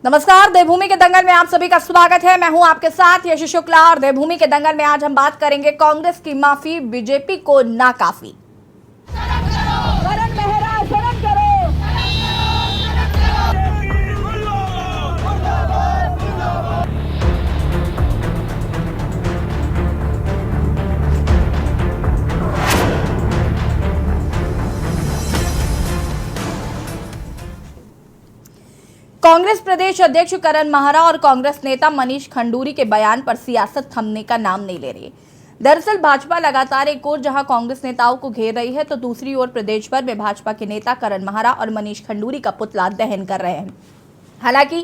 नमस्कार। देवभूमि के दंगल में आप सभी का स्वागत है। मैं हूं आपके साथ यश शुक्ला और देवभूमि के दंगल में आज हम बात करेंगे कांग्रेस की माफी, बीजेपी को नाकाफी। कांग्रेस प्रदेश अध्यक्ष करण माहरा और कांग्रेस नेता मनीष खंडूरी के बयान पर सियासत थमने का नाम नहीं ले रही। दरअसल भाजपा लगातार एक ओर जहां कांग्रेस नेताओं को घेर रही है, तो दूसरी ओर प्रदेश भर में भाजपा के नेता करण माहरा और मनीष खंडूरी का पुतला दहन कर रहे हैं। हालांकि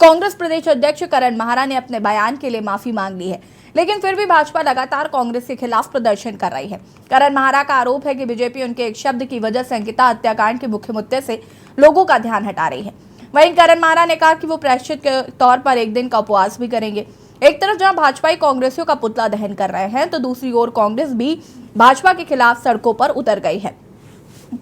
कांग्रेस प्रदेश अध्यक्ष करण माहरा ने अपने बयान के लिए माफी मांग ली है, लेकिन फिर भी भाजपा लगातार कांग्रेस के खिलाफ प्रदर्शन कर रही है। करण माहरा का आरोप है कि बीजेपी उनके एक शब्द की वजह से अंकिता हत्याकांड के मुख्य मुद्दे से लोगों का ध्यान हटा रही है। वहीं करण माहरा ने कहा कि वो प्रायश्चित के तौर पर एक दिन का उपवास भी करेंगे। एक तरफ जहां भाजपाई कांग्रेसियों का पुतला दहन कर रहे हैं, तो दूसरी ओर कांग्रेस भी भाजपा के खिलाफ सड़कों पर उतर गई है।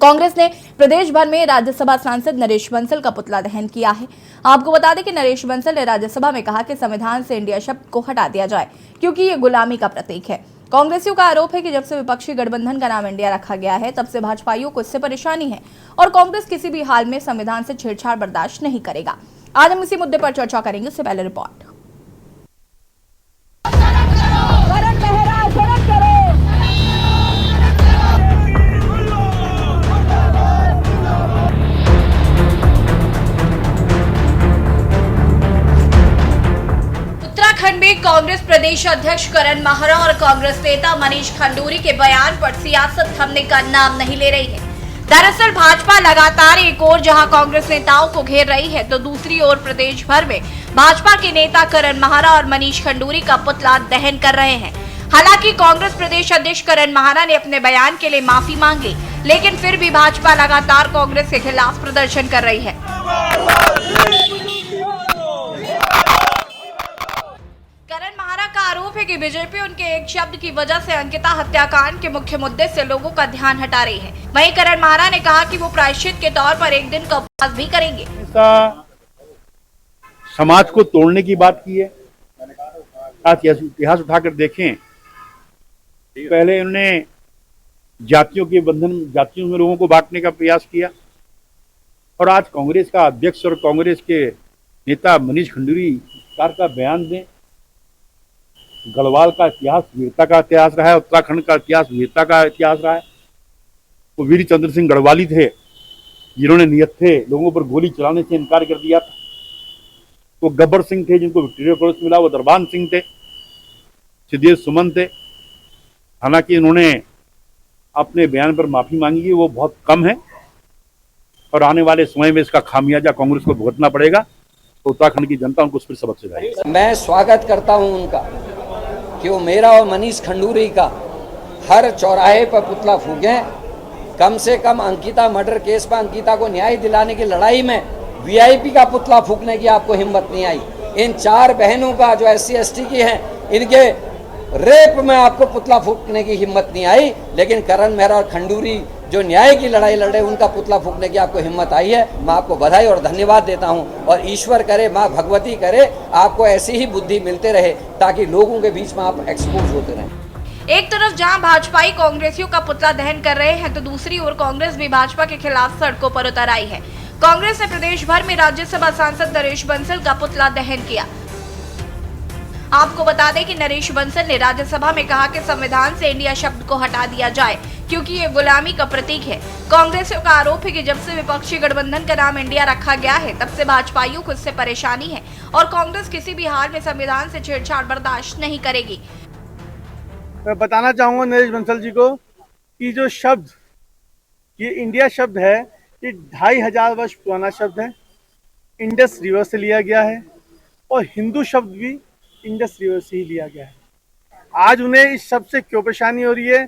कांग्रेस ने प्रदेश भर में राज्यसभा सांसद नरेश बंसल का पुतला दहन किया है। आपको बता दें कि नरेश बंसल ने राज्यसभा में कहा कि संविधान से इंडिया शब्द को हटा दिया जाए, क्योंकि ये गुलामी का प्रतीक है। कांग्रेसियों का आरोप है कि जब से विपक्षी गठबंधन का नाम इंडिया रखा गया है, तब से भाजपाइयों को इससे परेशानी है और कांग्रेस किसी भी हाल में संविधान से छेड़छाड़ बर्दाश्त नहीं करेगा। आज हम इसी मुद्दे पर चर्चा करेंगे। उससे पहले रिपोर्ट। उत्तराखंड में कांग्रेस प्रदेश अध्यक्ष करण माहरा और कांग्रेस नेता मनीष खंडूरी के बयान पर सियासत थमने का नाम नहीं ले रही है। दरअसल भाजपा लगातार एक ओर जहां कांग्रेस नेताओं को घेर रही है, तो दूसरी ओर प्रदेश भर में भाजपा के नेता करण माहरा और मनीष खंडूरी का पुतला दहन कर रहे हैं। हालांकि कांग्रेस प्रदेश अध्यक्ष करण माहरा ने अपने बयान के लिए माफी मांगी, लेकिन फिर भी भाजपा लगातार कांग्रेस के खिलाफ प्रदर्शन कर रही है। करण माहरा का आरोप है कि बीजेपी उनके एक शब्द की वजह से अंकिता हत्याकांड के मुख्य मुद्दे से लोगों का ध्यान हटा रही है। वहीं करण माहरा ने कहा कि वो प्रायश्चित के तौर पर एक दिन का उपवास भी करेंगे। समाज को तोड़ने की बात की है। आज इतिहास उठाकर देखें, पहले उन्होंने जातियों के बंधन, जातियों में लोगों को बांटने का प्रयास किया, और आज कांग्रेस का अध्यक्ष और कांग्रेस के नेता मनीष खंडूरी का बयान दें। गढ़वाल का इतिहास वीरता का इतिहास रहा है, उत्तराखंड का इतिहास वीरता का इतिहास रहा है। वो वीर चंद्र सिंह गढ़वाली थे, जिन्होंने नियत थे लोगों पर गोली चलाने से इनकार कर दिया था। वो गब्बर सिंह थे, जिनको विक्टोरिया क्रॉस मिला। वो दरबान सिंह थे, सिद्धेश सुमन थे। हालांकि इन्होंने अपने बयान पर माफी मांगी है, वो बहुत कम है, और आने वाले समय में इसका खामियाजा कांग्रेस को भुगतना पड़ेगा। तो उत्तराखंड की जनता उनको उस पर सबक सिखाएगी। मैं स्वागत करता हूं उनका कि वो मेरा और मनीष खंडूरी का हर चौराहे पर पुतला फूकें। कम से कम अंकिता मर्डर केस पर अंकिता को न्याय दिलाने की लड़ाई में वीआईपी का पुतला फूकने की आपको हिम्मत नहीं आई। इन चार बहनों का जो SC ST की हैं, इनके रेप में आपको पुतला फूकने की हिम्मत नहीं आई, लेकिन करण मेहरा और खंडूरी जो न्याय की लड़ाई लड़े, उनका पुतला फूकने की आपको हिम्मत आई है। मैं आपको बधाई और धन्यवाद देता हूं, और ईश्वर करे, माँ भगवती करे, आपको ऐसी ही बुद्धि मिलते रहे, ताकि लोगों के बीच में आप एक्सपोज होते रहें। एक तरफ जहां भाजपाई कांग्रेसियों का पुतला दहन कर रहे हैं, तो दूसरी ओर कांग्रेस भी भाजपा के खिलाफ सड़कों पर उतर आई है। कांग्रेस ने प्रदेश भर में राज्यसभा सांसद नरेश बंसल का पुतला दहन किया। आपको बता दें कि नरेश बंसल ने राज्यसभा में कहा कि संविधान से इंडिया शब्द को हटा दिया जाए, क्योंकि ये गुलामी का प्रतीक है। कांग्रेसियों का आरोप है कि जब से विपक्षी गठबंधन का नाम इंडिया रखा गया है, तब से भाजपाइयों को इससे परेशानी है और कांग्रेस किसी भी हाल में संविधान से छेड़छाड़ बर्दाश्त नहीं करेगी। मैं बताना चाहूँगा नरेश बंसल जी को कि जो शब्द, ये इंडिया शब्द है, ये 2500 वर्ष पुराना शब्द है। इंडस रिवर से लिया गया है, और हिंदू शब्द भी इंडस रिवर से ही लिया गया है। आज उन्हें इस शब्द से क्यों परेशानी हो रही है,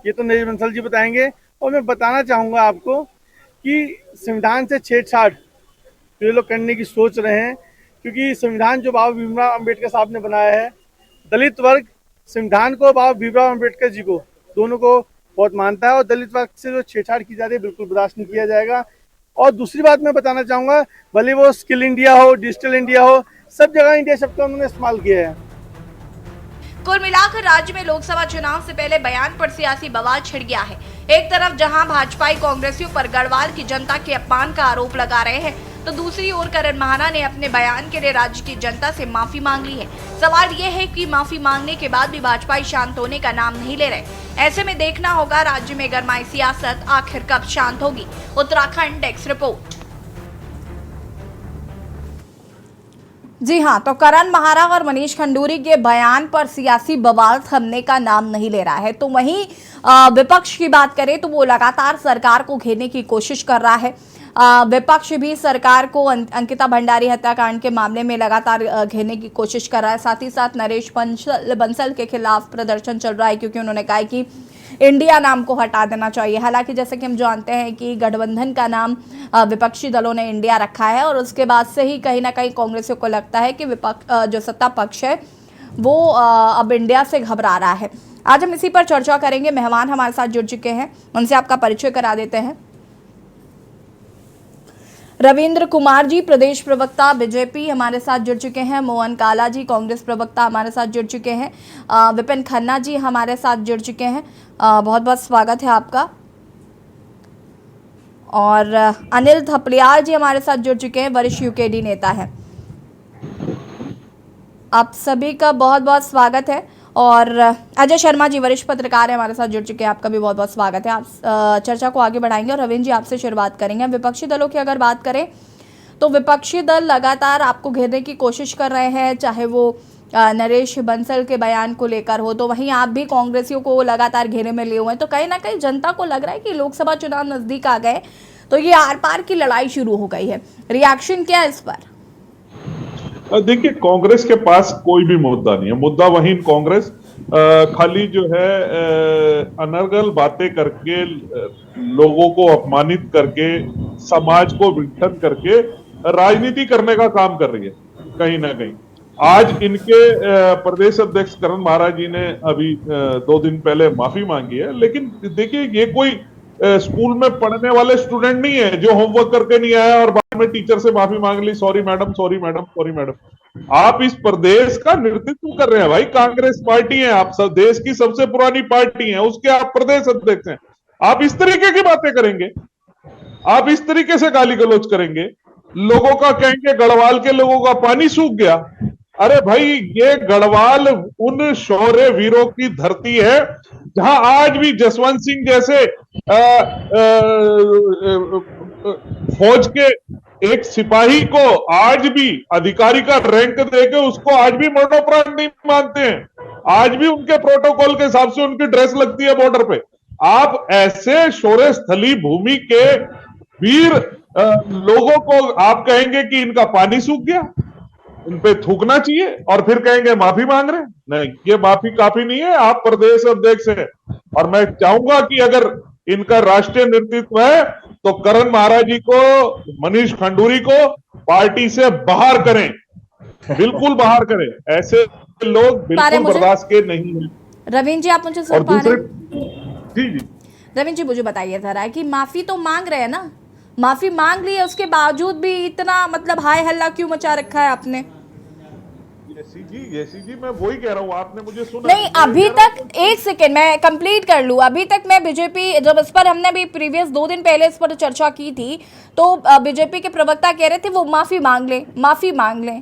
ये तो नरेश बंसल जी बताएंगे। और मैं बताना चाहूँगा आपको कि संविधान से छेड़छाड़ जो लोग करने की सोच रहे हैं, क्योंकि संविधान जो बाबा भीमराव अम्बेडकर साहब ने बनाया है, दलित वर्ग संविधान को, बाबा भीमराव अम्बेडकर जी को, दोनों को बहुत मानता है, और दलित वर्ग से जो छेड़छाड़ की जा रही है बिल्कुल बर्दाश्त नहीं किया जाएगा। और दूसरी बात मैं बताना चाहूंगा, भले वो स्किल इंडिया हो, डिजिटल इंडिया हो, सब जगह इंडिया शब्द का उन्होंने इस्तेमाल किया है। कुल मिलाकर राज्य में लोकसभा चुनाव से पहले बयान पर सियासी बवाल छिड़ गया है। एक तरफ जहां भाजपाई कांग्रेसियों पर गढ़वाल की जनता के अपमान का आरोप लगा रहे हैं, तो दूसरी ओर करण महाना ने अपने बयान के लिए राज्य की जनता से माफी मांग ली है। सवाल ये है कि माफी मांगने के बाद भी भाजपाई शांत होने का नाम नहीं ले रहे। ऐसे में देखना होगा राज्य में गरमाई सियासत आखिर कब शांत होगी। Uttarakhand desk report. जी हाँ, तो करण महारा और मनीष खंडूरी के बयान पर सियासी बवाल थमने का नाम नहीं ले रहा है। तो वहीं विपक्ष की बात करें तो वो लगातार सरकार को घेरने की कोशिश कर रहा है। विपक्ष भी सरकार को अंकिता भंडारी हत्याकांड के मामले में लगातार घेरने की कोशिश कर रहा है। साथ ही साथ नरेश बंसल के खिलाफ प्रदर्शन चल रहा है, क्योंकि उन्होंने कहा कि इंडिया नाम को हटा देना चाहिए। हालांकि जैसे कि हम जानते हैं कि गठबंधन का नाम विपक्षी दलों ने इंडिया रखा है, और उसके बाद से ही कहीं ना कहीं कांग्रेसियों को लगता है कि विपक्ष जो सत्ता पक्ष है वो अब इंडिया से घबरा रहा है। आज हम इसी पर चर्चा करेंगे। मेहमान हमारे साथ जुड़ चुके हैं, उनसे आपका परिचय करा देते हैं। रविंद्र कुमार जी, प्रदेश प्रवक्ता बीजेपी, हमारे साथ जुड़ चुके हैं। मोहन काला जी, कांग्रेस प्रवक्ता, हमारे साथ जुड़ चुके हैं। विपिन खन्ना जी हमारे साथ जुड़ चुके हैं। बहुत बहुत स्वागत है आपका। और अनिल थपलियाल जी हमारे साथ जुड़ चुके हैं, वरिष्ठ यूकेडी नेता हैं। आप सभी का बहुत बहुत स्वागत है। और अजय शर्मा जी, वरिष्ठ पत्रकार हैं, हमारे साथ जुड़ चुके हैं। आपका भी बहुत बहुत स्वागत है। आप चर्चा को आगे बढ़ाएंगे। और रविंद्र जी, आपसे शुरुआत करेंगे। विपक्षी दलों की अगर बात करें तो विपक्षी दल लगातार आपको घेरने की कोशिश कर रहे हैं, चाहे वो नरेश बंसल के बयान को लेकर हो, तो वहीं आप भी कांग्रेसियों को लगातार घेरे में लिए हुए हैं। तो कहीं ना कहीं जनता को लग रहा है कि लोकसभा चुनाव नजदीक आ गए तो ये आर पार की लड़ाई शुरू हो गई है। रिएक्शन क्या है इस पर? देखिए, कांग्रेस के पास कोई भी मुद्दा नहीं है। मुद्दा वही कांग्रेस खाली जो है अनर्गल बातें करके, लोगों को अपमानित करके, समाज को विघटन करके राजनीति करने का काम कर रही है कहीं ना कहीं। आज इनके प्रदेश अध्यक्ष करण महाराज जी ने अभी 2 दिन पहले माफी मांगी है, लेकिन देखिए ये कोई स्कूल में पढ़ने वाले स्टूडेंट नहीं है जो होमवर्क करके नहीं आया और बाद में टीचर से माफी मांग ली, sorry madam, sorry madam, sorry madam. आप इस प्रदेश का नेतृत्व कर रहे हैं भाई, कांग्रेस पार्टी है, आप सब देश की सबसे पुरानी पार्टी है, उसके आप प्रदेश अध्यक्ष हैं। आप इस तरीके की बातें करेंगे, आप इस तरीके से गाली गलौज करेंगे, लोगों का कहेंगे गढ़वाल के लोगों का पानी सूख गया। अरे भाई, ये गढ़वाल उन शौर्य वीरों की धरती है जहां आज भी जसवंत सिंह जैसे फौज के एक सिपाही को आज भी अधिकारी का रैंक देके उसको आज भी मरणोपरांत नहीं मानते हैं। आज भी उनके प्रोटोकॉल के हिसाब से उनकी ड्रेस लगती है बॉर्डर पे। आप ऐसे शौर्य स्थली भूमि के वीर लोगों को आप कहेंगे कि इनका पानी सूख गया, इन पे थूकना चाहिए, और फिर कहेंगे माफी मांग रहे हैं? नहीं, ये माफी काफी नहीं है। आप प्रदेश अध्यक्ष हैं, और मैं चाहूंगा कि अगर इनका राष्ट्रीय नेतृत्व है तो करण महाराज जी को, मनीष खंडूरी को पार्टी से बाहर करें, बिल्कुल बाहर करें। ऐसे लोग बिल्कुल बर्दाश्त के नहीं है। रविंद्र जी, आप मुझे सुन पा रहे हैं? जी जी रविंद्र जी, मुझे बताइए जरा कि माफी तो मांग रहे हैं ना, माफी मांग ली है, उसके बावजूद भी इतना मतलब हाय हल्ला क्यों मचा रखा है आपने? जी, मैं वही कह रहा हूँ, आपने मुझे सुना नहीं? अभी तक, एक सेकेंड मैं कंप्लीट कर लूं। अभी तक मैं बीजेपी, जब इस पर हमने भी प्रीवियस 2 दिन पहले इस पर चर्चा की थी, तो बीजेपी के प्रवक्ता कह रहे थे वो माफी मांग लें, माफी मांग लें।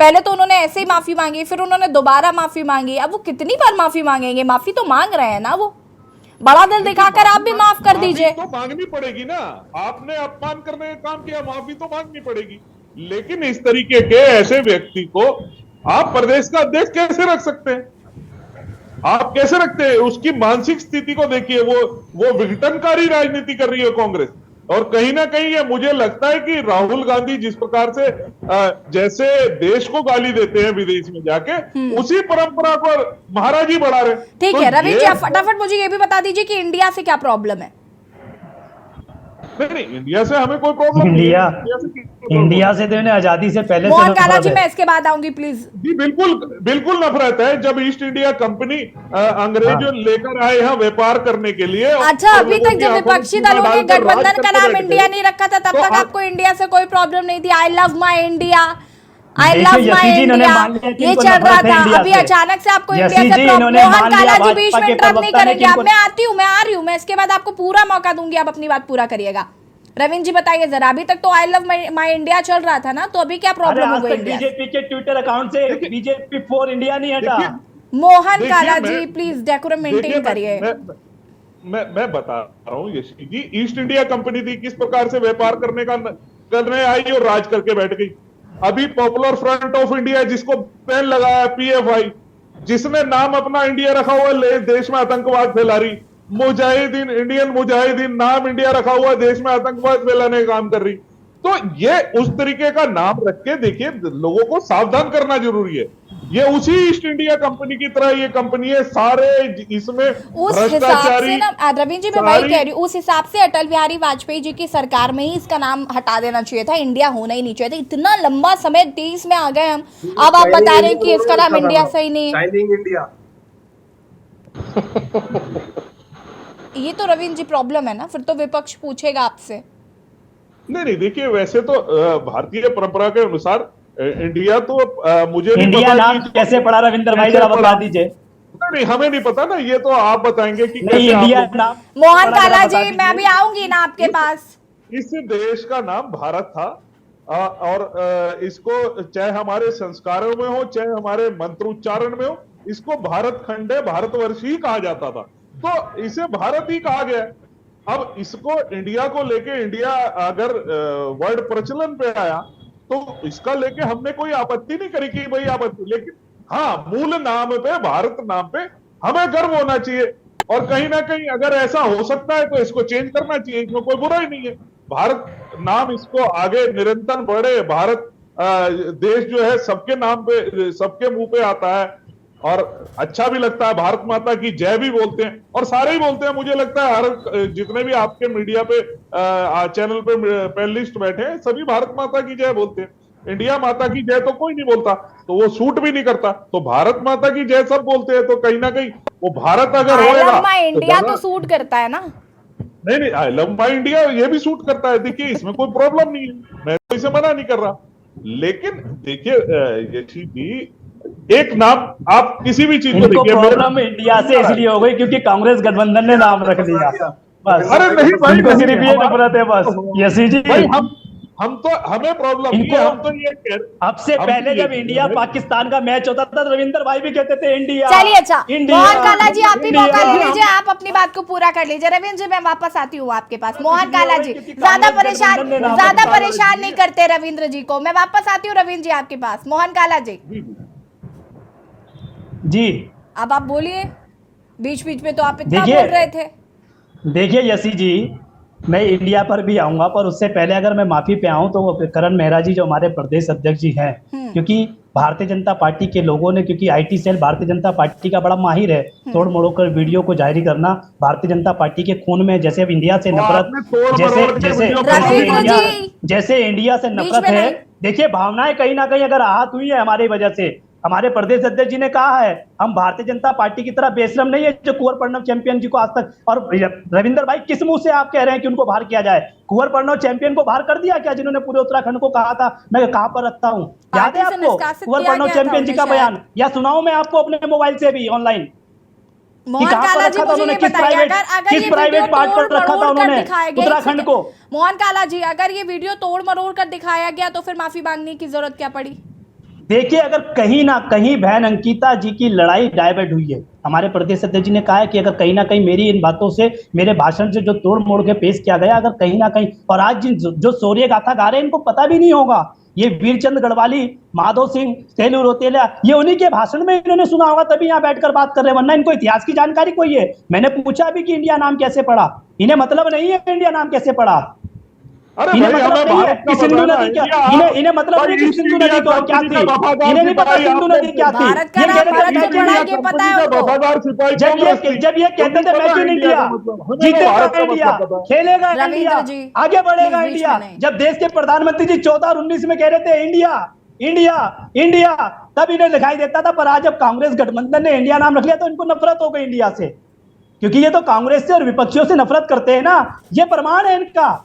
पहले तो उन्होंने ऐसे ही माफी मांगी, फिर उन्होंने दोबारा माफी मांगी। अब वो कितनी बार माफी मांगेंगे? माफी तो मांग रहे हैं ना, वो बड़ा दिल दिखाकर आप भी माफ कर दीजिए। तो मांगनी पड़ेगी ना, आपने अपमान करने का काम किया, माफी तो मांगनी पड़ेगी। लेकिन इस तरीके के ऐसे व्यक्ति को आप प्रदेश का अध्यक्ष कैसे रख सकते हैं? आप कैसे रखते हैं? उसकी मानसिक स्थिति को देखिए, वो विघटनकारी राजनीति कर रही है कांग्रेस। और कहीं ना कहीं ये मुझे लगता है कि राहुल गांधी जिस प्रकार से जैसे देश को गाली देते हैं विदेश में जाके, उसी परंपरा पर महाराज जी बढ़ा रहे। ठीक है रविंद्र जी, आप फटाफट मुझे ये भी बता दीजिए कि इंडिया से क्या प्रॉब्लम है? नहीं, इंडिया से हमें कोई प्रॉब्लम नहीं है। इंडिया से तो इन्हें आजादी से पहले से मोहन काला जी नफरत मैं है। इसके बाद आऊंगी प्लीज। जी बिल्कुल बिल्कुल नफरत है। जब ईस्ट इंडिया कंपनी अंग्रेजों लेकर आए यहाँ व्यापार करने के लिए, अच्छा, और अभी लोगों तक की जब आंखों में विपक्षी चूना दलों ने डालकर राज गठबंधन का करके नाम बैठ इंडिया गए। नहीं रखा था, तब तो तक आपको इंडिया से कोई प्रॉब्लम नहीं थी। आई लव माई इंडिया, आई देखिए, लव यशी माई जी, इन्होंने इंडिया, मान लिया कि ये इनको चल रहा नफरत है था। इंडिया अभी से। अचानक से आपको यशी इंडिया से जी, इन्होंने मोहन मान लिया काला जी भाजपा बीच में के इंटरप्ट नहीं प्रवक्ता ने करेंगे। कि अब इनको- मैं आती हूँ, मैं आ रही हूँ, मैं इसके बाद आपको पूरा मौका दूंगी, आप अपनी बात पूरा करिएगा। रविंद्र जी बताइए जरा, अभी तक तो आई लव माई इंडिया चल रहा था ना, तो अभी क्या अरे प्रॉब्लम हो आज गई तक इंडिया से? बीजेपी के ट्विटर अकाउंट से बीजेपी फॉर इंडिया नहीं हटा। देखिए, मोहन देखिए, काला मैं- जी प्लीज डेकोरम देखिए, मेंटेन करिए। मैं बता रहा हूँ यशी जी, ईस्ट इंडिया कंपनी थी, किस प्रकार से व्यापार करने आई और राज करके बैठ गई। अभी पॉपुलर फ्रंट ऑफ इंडिया, जिसको बैन लगाया पीएफआई, जिसने नाम अपना इंडिया रखा हुआ, देश में आतंकवाद फैला रही। मुजाहिदीन, इंडियन मुजाहिदीन, नाम इंडिया रखा हुआ, देश में आतंकवाद फैलाने का काम कर रही। तो ये उस तरीके का नाम रख के देखिए, लोगों को सावधान करना जरूरी है। ये उसी ईस्ट इंडिया कंपनी की तरह ये कंपनी है, सारे इसमें उस हिसाब से ना रविंद्र जी, मैं वही कह रही हूँ, उस हिसाब से अटल बिहारी वाजपेयी जी की सरकार में ही इसका नाम हटा देना चाहिए था, इंडिया होना ही नहीं चाहिए था। इतना लंबा समय 23 में आ गए हम, अब आप बता रहे हैं कि इसका नाम इंडिया सही नहीं है। Shining India. ये तो रविंद्र जी प्रॉब्लम है ना, फिर तो विपक्ष पूछेगा आपसे। नहीं, देखिए, वैसे तो भारतीय परंपरा के अनुसार इंडिया तो मुझे नहीं इंडिया पता नाम कि- कैसे पड़ा रविंद्र भाई, जरा बता दीजिए। नहीं, हमें नहीं पता ना, ये तो आप बताएंगे कि नहीं, कैसे आप इंडिया लोग- नाम मोहन पड़ा, काला जरा बता जी मैं अभी आऊंगी ना आपके पास। इस देश का नाम भारत था, और इसको चाहे हमारे संस्कारों में हो, चाहे हमारे मंत्रोच्चारण में हो, इसको भारत खंड है, भारतवर्ष ही कहा जाता था, तो इसे भारत ही कहा गया। अब इसको इंडिया को लेके, इंडिया अगर वर्ड प्रचलन पे आया तो इसका लेके हमने कोई आपत्ति नहीं करी कि भाई आपत्ति, लेकिन हाँ, मूल नाम पे, भारत नाम पे हमें गर्व होना चाहिए। और कहीं ना कहीं अगर ऐसा हो सकता है तो इसको चेंज करना चाहिए, इसमें कोई बुराई नहीं है। भारत नाम इसको आगे निरंतर बढ़े। भारत देश जो है सबके नाम पे, सबके मुंह पे आता है और अच्छा भी लगता है। भारत माता की जय भी बोलते हैं, और सारे ही बोलते हैं। मुझे लगता है हर जितने भी आपके मीडिया पे चैनल पे पैनलिस्ट बैठे हैं, सभी भारत माता की जय बोलते हैं। इंडिया माता की जय तो कोई नहीं बोलता, तो वो सूट भी नहीं करता। तो भारत माता की जय सब बोलते हैं, तो कहीं ना कहीं वो भारत अगर आई होएगा लव माई इंडिया ज्यादा- तो सूट करता है ना। नहीं, आई लव माई इंडिया ये भी सूट करता है। देखिए, इसमें कोई प्रॉब्लम नहीं है, मैं तो इसे मना नहीं कर रहा। लेकिन देखिए यशी जी, एक नाम आप किसी भी चीज को इनको देखिए, प्रॉब्लम इंडिया से इसलिए हो गई क्योंकि कांग्रेस गठबंधन ने नाम रख लिया, बस। अरे नहीं भाई, इनको सिर्फ ये नफरत है बस। यशी जी, भाई हम तो, हमें प्रॉब्लम नहीं है, हम तो ये कह अब से हम पहले तो ये जब कह इंडिया रहे हैं- पाकिस्तान का मैच होता था, रविंद्र भाई भी कहते थे इंडिया। चलिए अच्छा, इंडिया, मोहन काला जी आप भी इंडिया। मौका ले लीजिए, आप अपनी बात को पूरा कर लीजिए। रविंद्र जी मैं वापस आती हूँ आपके पास। मोहन काला जी ज्यादा परेशान नहीं करते रविंद्र जी को। मैं वापस आती हूँ रविंद्र जी आपके पास। मोहन काला जी जी, अब आप बोलिए, बीच बीच में तो आप इतना देखिए, बोल रहे थे। देखिए यशी जी, मैं इंडिया पर भी आऊंगा, पर उससे पहले अगर मैं माफी पे आऊं तो वो करण मेहरा जी जो हमारे प्रदेश अध्यक्ष जी हैं, क्योंकि भारतीय जनता पार्टी के लोगों ने, क्योंकि IT cell Bharatiya Janata party का बड़ा माहिर है तोड़ मरोड़ कर वीडियो को जारी करना। भारतीय जनता पार्टी के खून में जैसे अब इंडिया से नफरत, जैसे इंडिया से नफरत है। देखिए, भावनाएं कहीं ना कहीं अगर आहत हुई है हमारी वजह से। हमारे प्रदेश अध्यक्ष जी ने कहा है, हम भारतीय जनता पार्टी की तरह बेशरम नहीं है जो कुंवर प्रणव चैंपियन जी को आज तक। और रविंद्र भाई, किस मुंह से आप कह रहे हैं कि उनको बाहर किया जाए? कुंवर प्रणव चैंपियन को बाहर कर दिया क्या, जिन्होंने पूरे उत्तराखंड को कहा था मैं कहां पर रखता हूं? याद है आपको कुंवर प्रणव चैंपियन जी का बयान? या सुनाऊं मैं आपको अपने मोबाइल से भी ऑनलाइन? मोहन काला जी मुझे ये बताइए, अगर ये वीडियो तोड़ मरोड़ कर दिखाया गया उत्तराखंड को, मोहन काला जी अगर ये वीडियो तोड़ मरोड़ कर दिखाया गया तो फिर माफी मांगने की जरूरत क्या पड़ी? देखिए, अगर कहीं ना कहीं बहन अंकिता जी की लड़ाई डाइवर्ट हुई है, हमारे प्रदेश अध्यक्ष जी ने कहा है कि अगर कहीं ना कहीं मेरी इन बातों से, मेरे भाषण से जो तोड़ मोड़ के पेश किया गया, अगर कहीं ना कहीं, और आज जिन जो शौर्य गाथा गा रहे हैं इनको पता भी नहीं होगा, ये वीरचंद गढ़वाली, माधव सिंह, सेलू रोतेला, ये उन्हीं के भाषण में इन्होंने सुना होगा, तभी यहाँ बैठकर बात कर रहे हैं, वरना इनको इतिहास की जानकारी कोई है? मैंने पूछा भी कि इंडिया नाम कैसे पड़ा, इन्हें मतलब नहीं है इंडिया नाम कैसे पड़ा। अरे इन्हें भाई, मतलब हमें नहीं है भारत का कि सिंधु बताना नदी है। क्या, इंडिया, इन्हें मतलब भाई नहीं कि ईस्ट सिंधु इंडिया नदी क्या कंपनी थी, का वफादार इन्हें नहीं पता सिपाही सिंधु आपको नदी क्या थी। भारत का ये नाम कह रहे थे भारत से मैं बड़ा है, क्यों ये पता है का उनको। वफादार सिपाही जब कांग्रेस थी। ये कहते थे उनको मेक इन पता इंडिया, का मतलब, हमें तो जीतेगा भारत का इंडिया, मतलब पता है। खेलेगा रविंद्र इंडिया, जी, आगे बढ़ेगा प्लीज बीच इंडिया। में नहीं। जब देश के प्रधानमंत्री जी 14 और 19 में कह रहे थे इंडिया इंडिया इंडिया, तब इन्हें दिखाई देता था। पर आज जब कांग्रेस गठबंधन ने इंडिया नाम रख लिया तो इनको नफरत हो गई इंडिया से, क्योंकि ये तो कांग्रेस से और विपक्षियों से नफरत करते हैं ना, ये प्रमाण है इनका।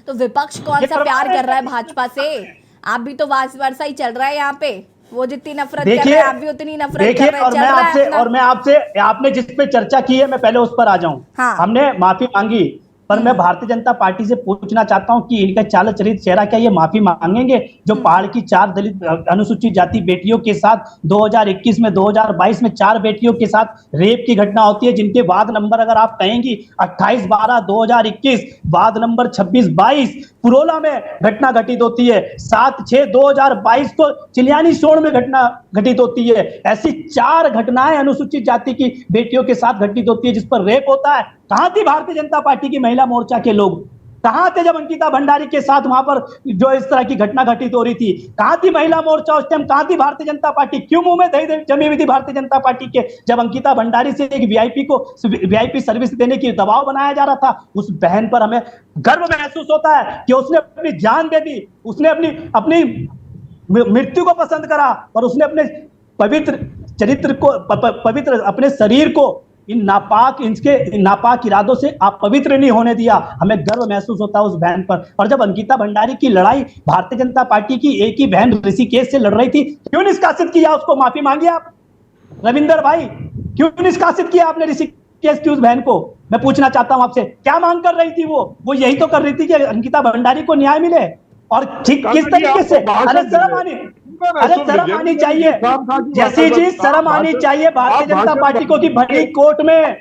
तो विपक्ष कौन ये सा प्यार प्रमाण है कर रहा है इनका। भाजपा से? आप भी तो वास वर्षा ही चल रहा है यहाँ पे, वो जितनी नफरत कर देखिए रहे हैं आप भी उतनी नफरत देखिए कर रहे हैं, और चल मैं रहा है आपसे अपना। और मैं आपसे आपने जिस पे चर्चा की है मैं पहले उस पर आ जाऊं। हाँ। हमने माफी मांगी, पर मैं भारतीय जनता पार्टी से पूछना चाहता हूं कि इनका चाल चरित चेहरा, क्या ये माफी मांगेंगे जो पहाड़ की 4 दलित अनुसूचित जाति बेटियों के साथ 2021 में 2022 में 4 बेटियों के साथ रेप की घटना होती है, जिनके वाद नंबर अगर आप कहेंगी 28/12/2021, वाद नंबर 26/22 पुरोला में घटना घटित होती है, 7/6/2022 को चिलियानी सोन में घटना घटित होती है। ऐसी 4 घटनाएं अनुसूचित जाति की बेटियों के साथ घटित होती है जिस पर रेप होता है। कहां थी भारतीय जनता पार्टी की महिला मोर्चा के लोग? कहां थे जब अंकिता भंडारी के साथ वहां पर जो इस तरह की घटना घटित हो रही थी? कहां थी महिला मोर्चा उस टाइम? कहां थी भारतीय जनता पार्टी? क्यों मुंह में दही जमी हुई थी भारतीय जनता पार्टी के जब अंकिता भंडारी से एक वीआईपी सर्विस देने की दबाव बनाया जा रहा था? उस बहन पर हमें गर्व महसूस होता है कि उसने अपनी जान दे दी, उसने अपनी मृत्यु को पसंद करा और उसने अपने पवित्र चरित्र को पवित्र अपने शरीर को इन नापाक इरादों से आप पवित्र नहीं होने दिया। हमें गर्व महसूस होता है उस बहन पर। और जब अंकिता भंडारी की लड़ाई भारतीय जनता पार्टी की एक ही बहन ऋषिकेश से लड़ रही थी, क्यों निष्कासित किया उसको? माफी मांगी आप रविंदर भाई, क्यों निष्कासित किया आपने ऋषिकेश की उस बहन को? मैं पूछना चाहता हूं आपसे, क्या मांग कर रही थी वो यही तो कर रही थी कि अंकिता भंडारी को न्याय मिले। और ठीक किस तरीके से, अरे शर्म आनी चाहिए, जैसी जी शर्म आनी चाहिए भारतीय जनता पार्टी को कि भरी कोर्ट में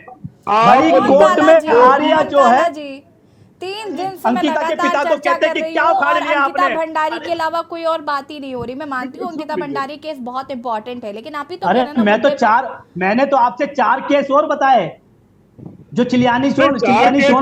आर्या जो है 3 दिन से मैं अंकिता के लगातार पिता को चर्चा कहते कर कि रही क्या हूँ उखाड़ और लिया अंकिता आपने? भंडारी के अलावा कोई और बात ही नहीं हो रही। मैं मानती हूँ अंकिता भंडारी केस बहुत इंपॉर्टेंट है, लेकिन आप ही तो कह अरे रहे हैं ना मैंने तो आपसे 4 केस और बताए जो चिलियानी सोन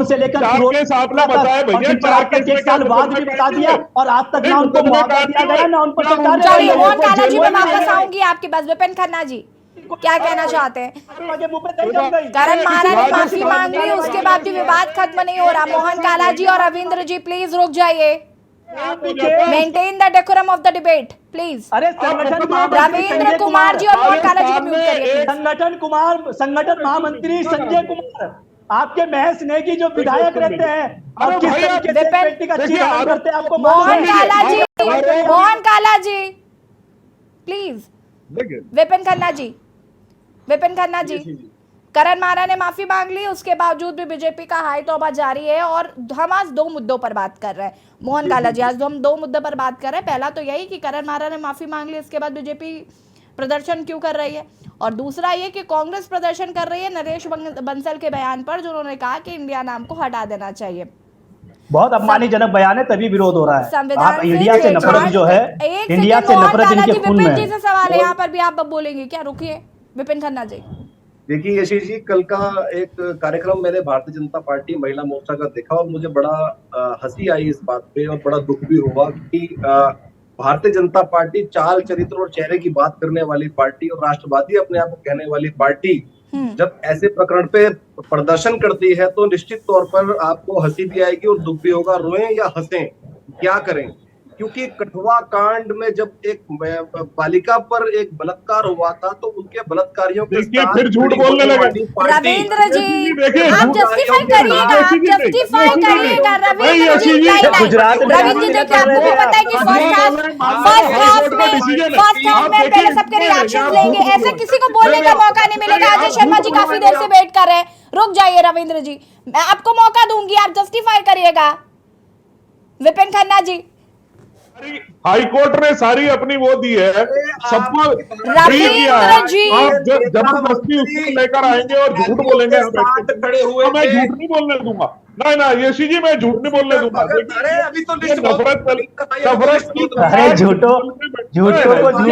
से लेकर आपने बताया भैया, 4 केस में 1 साल बाद भी बता दिया और आज तक ना उनको मुआवजा दिया गया ना उन पर सरकार ने चलिए मोहन लोगों को काला जी जेल मैं में वापस भेजा। आऊंगी आपके पास। विपिन खन्ना जी क्या कहना चाहते हैं? आगे मुंह पे दही जम गई। करण महाराज ने माफी मांग ली, उसके बाद भी विवाद खत्म नहीं हो रहा। मोहन काला जी और रविंद्र जी प्लीज रुक जाइए, maintain the decorum of the debate please. अरे संगठन रविंद्र कुमार जी और मोहन काला जी को म्यूट करिए। संगठन महामंत्री संजय कुमार आपके महस नेगी जो विधायक रहते हैं और किस तरीके से बेटी का चित्रण करते हैं आपको मोहन काला जी प्लीज। विपिन खन्ना जी करण महाराज ने माफी मांग ली, उसके बावजूद भी बीजेपी का हाई तौबा जारी है और हम आज 2 मुद्दों पर बात कर रहे हैं। मोहन काला जी आज हम 2 मुद्दों पर बात कर रहे हैं। पहला तो यही कि करण महाराज ने माफी मांग ली, इसके बाद बीजेपी प्रदर्शन क्यों कर रही है, और दूसरा ये कि कांग्रेस प्रदर्शन कर रही है नरेश बंसल के बयान पर, जो उन्होंने कहा कि इंडिया नाम को हटा देना चाहिए। बहुत अपमानजनक बयान है, तभी विरोध हो रहा है। संविधान आप इंडिया से नफरत जो है, इंडिया से नफरत इनके खून में विपिन जी है। से सवाल है, यहाँ पर भी आप बोलेंगे क्या? रुकिए विपिन खन्ना जी। देखिए यशीष जी, कल का एक कार्यक्रम मैंने भारतीय जनता पार्टी महिला मोर्चा का देखा और मुझे बड़ा हंसी आई इस बात पे और बड़ा दुख भी हुआ कि भारतीय जनता पार्टी चाल चरित्र और चेहरे की बात करने वाली पार्टी और राष्ट्रवादी अपने आप को कहने वाली पार्टी जब ऐसे प्रकरण पे प्रदर्शन करती है तो निश्चित तौर पर आपको हंसी भी आएगी और दुख भी होगा। रोएं या हंसें, क्या करें? क्योंकि कठुआ कांड में जब एक बालिका पर एक बलात्कार हुआ था तो उनके बलात्कारियों के साथ फिर झूठ बोलने लगे रविंद्र जी, आप जस्टिफाई करिएगा, रविंद्र जी। रविंद्र जी देखिए, आपको भी पता है कि फर्स्ट हाफ में पहले सबके रिएक्शन लेंगे, ऐसे किसी को बोलने का मौका नहीं मिलेगा। अजय शर्मा जी काफी देर से वेट कर रहे हैं, रुक जाइए रविंद्र जी, मैं आपको मौका दूंगी, आप जस्टिफाई करिएगा। विपिन खन्ना जी, हाई कोर्ट ने सारी अपनी वो दी है, सबको फ्री किया है। आप जबरदस्ती उसको लेकर आएंगे और झूठ बोलेंगे, खड़े हुए मैं झूठ नहीं बोलने दूंगा। ना यशी जी, मैं झूठ नहीं बोलने दूंगा। अरे अभी तो नफरत की, अरे झूठों को झूठ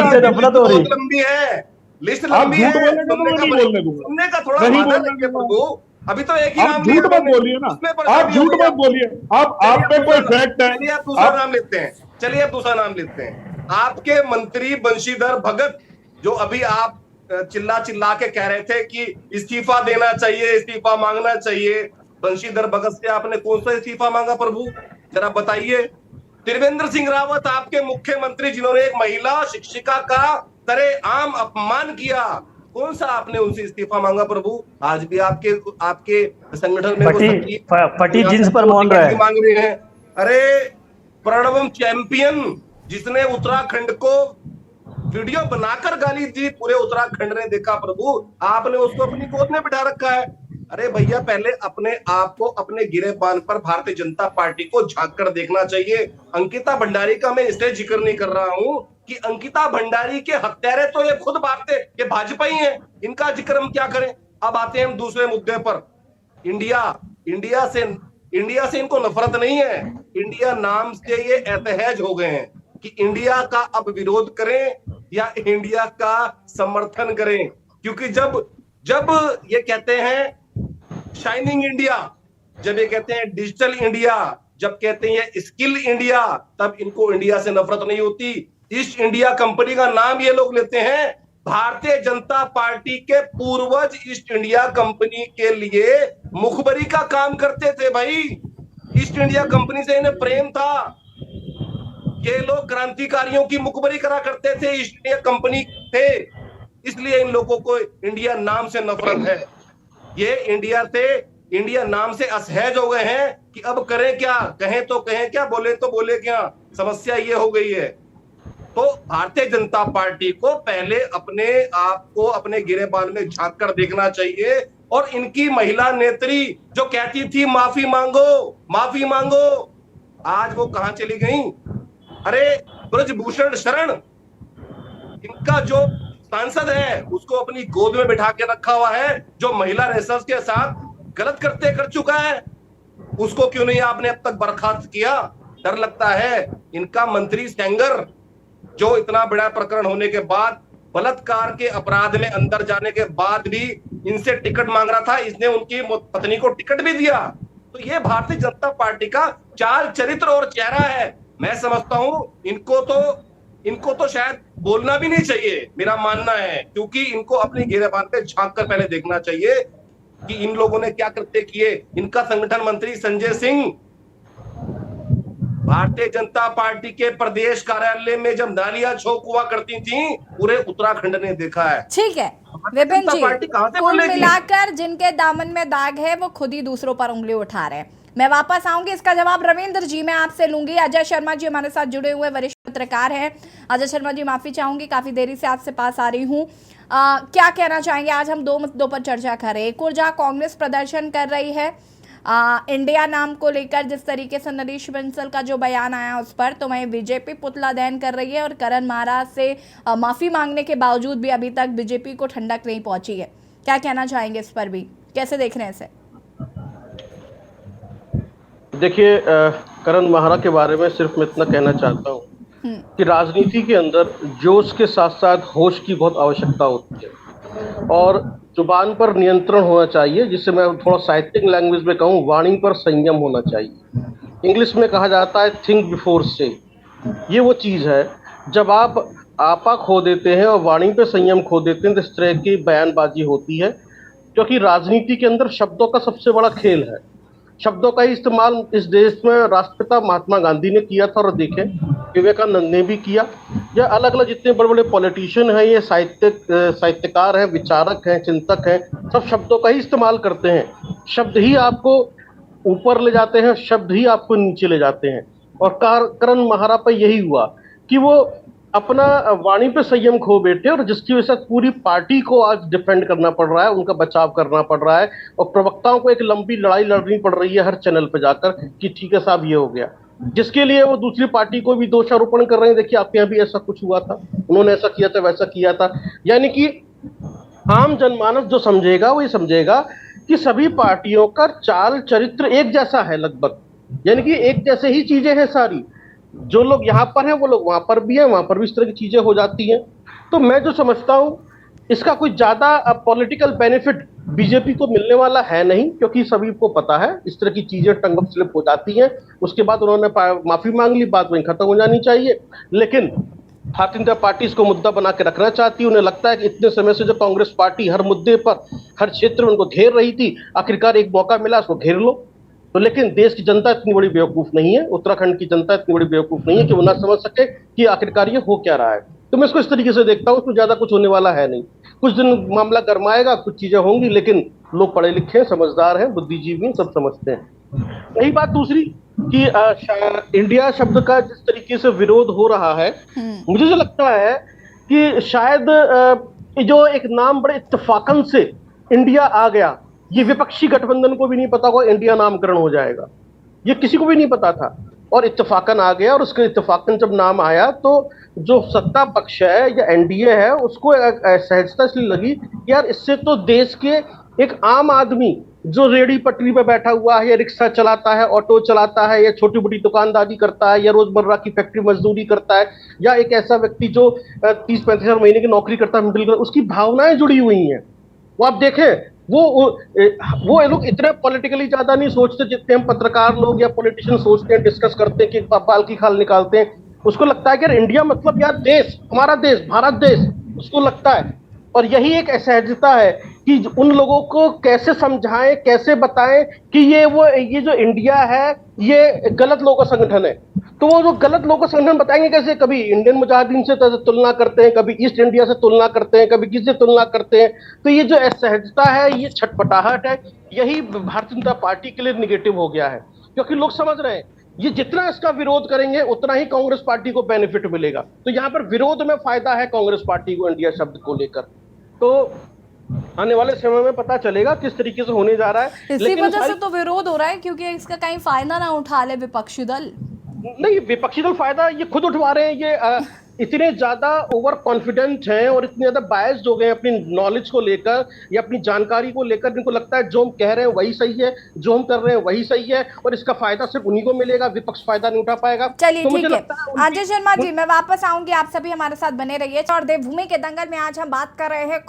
से नफरत हो रही लंबी है, लिस्ट आप लंबी है, झूठ बोलेंगे तो मैं नहीं बोलने दूंगा। सुनने का थोड़ा माना रखिए प्रभु। अभी तो एक ही आप नाम झूठ लिया मत मैंने, बोलिए ना, उसमें आप परेशानी झूठ हो गई। मत बोलिए। आप पे कोई फैक्ट है? चलिए आप दूसरा आप नाम लेते हैं, चलिए आप दूसरा नाम लेते हैं। आपके मंत्री बंशीधर भगत, जो अभी आप चिल्ला चिल्ला के कह रहे थे कि इस्तीफा देना चाहिए, इस्तीफा मांगना चाहिए, बंशीधर भगत से आपने कौन सा इस्तीफा मांगा प्रभु, जरा बताइए। त्रिवेंद्र सिंह रावत आपके मुख्यमंत्री, जिन्होंने एक महिला शिक्षिका का सरेआम अपमान किया, कौन सा आपने उनसे इस्तीफा मांगा प्रभु? आज भी आपके आपके संगठन में वो फटी जींस पर मौन रहा है। मांग रहे हैं। अरे प्रणवम चैंपियन, जिसने उत्तराखंड को वीडियो बनाकर गाली दी, पूरे उत्तराखंड ने देखा प्रभु, आपने उसको अपनी गोद में बिठा रखा है। अरे भैया, पहले अपने आप को अपने गिरेबान पर भारतीय जनता पार्टी को झांक कर देखना चाहिए। अंकिता भंडारी का मैं इसलिए जिक्र नहीं कर रहा हूं कि अंकिता भंडारी के हत्यारे तो ये खुद ये भाजपा ही है, इनका जिक्र हम क्या करें। अब आते हैं हम दूसरे मुद्दे पर। इंडिया से इनको नफरत नहीं है, इंडिया नाम से ये एतहैज हो गए हैं कि इंडिया का अब विरोध करें या इंडिया का समर्थन करें। क्योंकि जब ये कहते हैं शाइनिंग इंडिया, जब ये कहते हैं डिजिटल इंडिया, जब कहते हैं स्किल इंडिया, तब इनको इंडिया से नफरत नहीं होती। ईस्ट इंडिया कंपनी का नाम ये लोग लेते हैं। भारतीय जनता पार्टी के पूर्वज ईस्ट इंडिया कंपनी के लिए मुखबरी का काम करते थे भाई। ईस्ट इंडिया कंपनी से इन्हें प्रेम था। ये लोग क्रांतिकारियों की मुखबरी करा करते थे, ईस्ट इंडिया कंपनी थे, इसलिए इन लोगों को इंडिया नाम से नफरत है। ये इंडिया नाम से असहज हो गए हैं कि अब करें क्या, कहें तो कहें क्या, बोले तो बोले क्या। समस्या ये हो गई है। तो भारतीय जनता पार्टी को पहले अपने आप को अपने गिरेबान में झांक कर देखना चाहिए। और इनकी महिला नेत्री जो कहती थी माफी मांगो माफी मांगो, आज वो कहां चली गई? अरे ब्रजभूषण शरण, इनका जो सांसद है उसको अपनी गोद में बिठा के रखा हुआ है, जो महिला रेसर्स के साथ गलत करते कर चुका है, उसको क्यों नहीं आपने अब तक बर्खास्त किया? डर लगता है। इनका मंत्री सेंगर, जो इतना बड़ा प्रकरण होने के बाद, बलात्कार के अपराध में अंदर जाने के बाद भी इनसे टिकट मांग रहा था, इसने उनकी पत्नी को टिकट भी दिया। तो ये भारतीय जनता पार्टी का चाल चरित्र और चेहरा है। मैं समझता हूं इनको तो शायद बोलना भी नहीं चाहिए, मेरा मानना है, क्योंकि इनको अपनी गिरेबान पे झांक कर पहले देखना चाहिए कि इन लोगों ने क्या करते किए। इनका संगठन मंत्री संजय सिंह भारतीय जनता पार्टी के प्रदेश कार्यालय में जब नालियां छोक हुआ करती थी, पूरे उत्तराखंड ने देखा है। ठीक है विपिन जी, कुल बोलेगी? मिलाकर जिनके दामन में दाग है वो खुद ही दूसरों पर उंगली उठा रहे हैं। मैं वापस आऊंगी, इसका जवाब रविंद्र जी मैं आपसे लूंगी। अजय शर्मा जी हमारे साथ जुड़े हुए वरिष्ठ पत्रकार हैं। अजय शर्मा जी, माफी चाहूंगी, काफी देरी से आपसे पास आ रही हूँ। क्या कहना चाहेंगे? आज हम दो मुद्दों पर चर्चा कर रहे हैं। एक और जहाँ कांग्रेस प्रदर्शन कर रही है इंडिया नाम को लेकर, जिस तरीके से नरेश बंसल का जो बयान आया उस पर, तो वहीं बीजेपी पुतला दहन कर रही है और करण महाराज से माफी मांगने के बावजूद भी अभी तक बीजेपी को ठंडक नहीं पहुंची है। क्या कहना चाहेंगे इस पर भी, कैसे देख रहे हैं इसे? देखिए, करण महारा के बारे में सिर्फ मैं इतना कहना चाहता हूँ कि राजनीति के अंदर जोश के साथ साथ होश की बहुत आवश्यकता होती है और जुबान पर नियंत्रण होना चाहिए, जिससे मैं थोड़ा साहित्यिक लैंग्वेज में कहूँ, वाणी पर संयम होना चाहिए। इंग्लिश में कहा जाता है थिंक बिफोर से। ये वो चीज़ है, जब आप आपा खो देते हैं और वाणी पे संयम खो देते हैं तो इस तरह की बयानबाजी होती है, क्योंकि राजनीति के अंदर शब्दों का सबसे बड़ा खेल है। शब्दों का ही इस्तेमाल इस देश में राष्ट्रपिता महात्मा गांधी ने किया था और देखें विवेकानंद ने भी किया, या अलग अलग जितने बड़े बड़े पॉलिटिशियन हैं, ये साहित्यकार हैं, विचारक हैं, चिंतक हैं, सब शब्दों का ही इस्तेमाल करते हैं। शब्द ही आपको ऊपर ले जाते हैं, शब्द ही आपको नीचे ले जाते हैं। और करण महारा पर यही हुआ कि वो अपना वाणी पे संयम खो बैठे और जिसकी वजह से पूरी पार्टी को आज डिफेंड करना पड़ रहा है, उनका बचाव करना पड़ रहा है और प्रवक्ताओं को एक लंबी लड़ाई लड़नी पड़ रही है हर चैनल पे जाकर कि ठीक है साहब ये हो गया, जिसके लिए वो दूसरी पार्टी को भी दोषारोपण कर रहे हैं। देखिए आपके यहाँ भी ऐसा कुछ हुआ था, उन्होंने ऐसा किया था, वैसा किया था। यानी कि आम जनमानस जो समझेगा वो ये समझेगा कि सभी पार्टियों का चाल चरित्र एक जैसा है लगभग, यानी कि एक जैसे ही चीजें हैं सारी। जो लोग यहाँ पर हैं वो लोग वहां पर भी हैं, वहां पर भी इस तरह की चीजें हो जाती हैं। तो मैं जो समझता हूँ इसका कोई ज्यादा पॉलिटिकल बेनिफिट बीजेपी को मिलने वाला है नहीं, क्योंकि सभी को पता है इस तरह की चीजें टंग स्लिप हो जाती हैं। उसके बाद उन्होंने माफी मांग ली, बात वहीं खत्म हो जानी चाहिए। लेकिन भारतीय जनता पार्टी इसको मुद्दा बना के रखना चाहती है। उन्हें लगता है कि इतने समय से जो कांग्रेस पार्टी हर मुद्दे पर, हर क्षेत्र में उनको घेर रही थी, आखिरकार एक मौका मिला, उसको घेर लो। तो लेकिन देश की जनता इतनी बड़ी बेवकूफ नहीं है, उत्तराखंड की जनता इतनी बड़ी बेवकूफ नहीं है कि वो ना समझ सके कि आखिरकार ये हो क्या रहा है। तो मैं इसको इस तरीके से देखता हूँ, उसमें ज्यादा कुछ होने वाला है नहीं। कुछ दिन मामला गरमाएगा, कुछ चीजें होंगी, लेकिन लोग पढ़े लिखे हैं, समझदार हैं, बुद्धिजीवी, सब समझते हैं। यही बात दूसरी कि इंडिया शब्द का जिस तरीके से विरोध हो रहा है, मुझे जो लगता है कि शायद जो एक नाम बड़े इत्तेफाकन से इंडिया आ गया, ये विपक्षी गठबंधन को भी नहीं पता होगा इंडिया नामकरण हो जाएगा, ये किसी को भी नहीं पता था, और इत्तेफाकन आ गया। और उसके इत्तेफाकन जब नाम आया तो जो सत्ता पक्ष है या एनडीए है, उसको सहजता इसलिए लगी कि यार इससे तो देश के एक आम आदमी जो रेहड़ी पटरी पे बैठा हुआ है, या रिक्शा चलाता है, ऑटो चलाता है, या छोटी मोटी दुकानदारी करता है, या रोजमर्रा की फैक्ट्री मजदूरी करता है, या एक ऐसा व्यक्ति जो 30-35 हजार महीने की नौकरी करता है, मिडिल क्लास, उसकी भावनाएं जुड़ी हुई हैं। वो आप देखें, वो लोग इतने पॉलिटिकली ज्यादा नहीं सोचते जितने हम पत्रकार लोग या पॉलिटिशियन सोचते हैं, डिस्कस करते हैं कि बाल की खाल निकालते हैं। उसको लगता है कि यार इंडिया मतलब यार देश, हमारा देश, भारत देश, उसको लगता है। और यही एक असहजता है कि उन लोगों को कैसे समझाएं, कैसे बताएं कि ये जो इंडिया है ये गलत लोगों का संगठन है। तो वो जो गलत लोगों का संगठन बताएंगे कैसे? कभी इंडियन मुजाहिदीन से तुलना करते हैं, कभी ईस्ट इंडिया से तुलना करते हैं, कभी किसी से तुलना करते हैं। तो ये जो असहजता है, ये छटपटाहट है, यही भारतीय जनता पार्टी के लिए निगेटिव हो गया है, क्योंकि लोग समझ रहे हैं ये जितना इसका विरोध करेंगे उतना ही कांग्रेस पार्टी को बेनिफिट मिलेगा। तो यहाँ पर विरोध में फायदा है कांग्रेस पार्टी को इंडिया शब्द को लेकर। तो आने वाले समय में पता चलेगा किस तरीके से होने जा रहा है। इसी वजह से तो विरोध हो रहा है, क्योंकि इसका कहीं फायदा ना उठा ले विपक्षी दल। नहीं, विपक्षी दल फायदा ये खुद उठवा रहे हैं। ये इतने ज्यादा ओवर कॉन्फिडेंट हैं और इतने ज्यादा बायस्ड हो गए हैं अपनी नॉलेज को लेकर या अपनी जानकारी को लेकर। इनको लगता है जो हम कह रहे हैं वही सही है, जो हम कर रहे हैं वही सही है, और इसका फायदा सिर्फ उन्हीं को मिलेगा, विपक्ष फायदा नहीं उठा पाएगा। चलिए तो ठीक है अजय शर्मा जी, मैं वापस आऊंगी, आप सभी हमारे साथ बने रहिए। और देवभूमि के दंगल में आज हम बात कर रहे हैं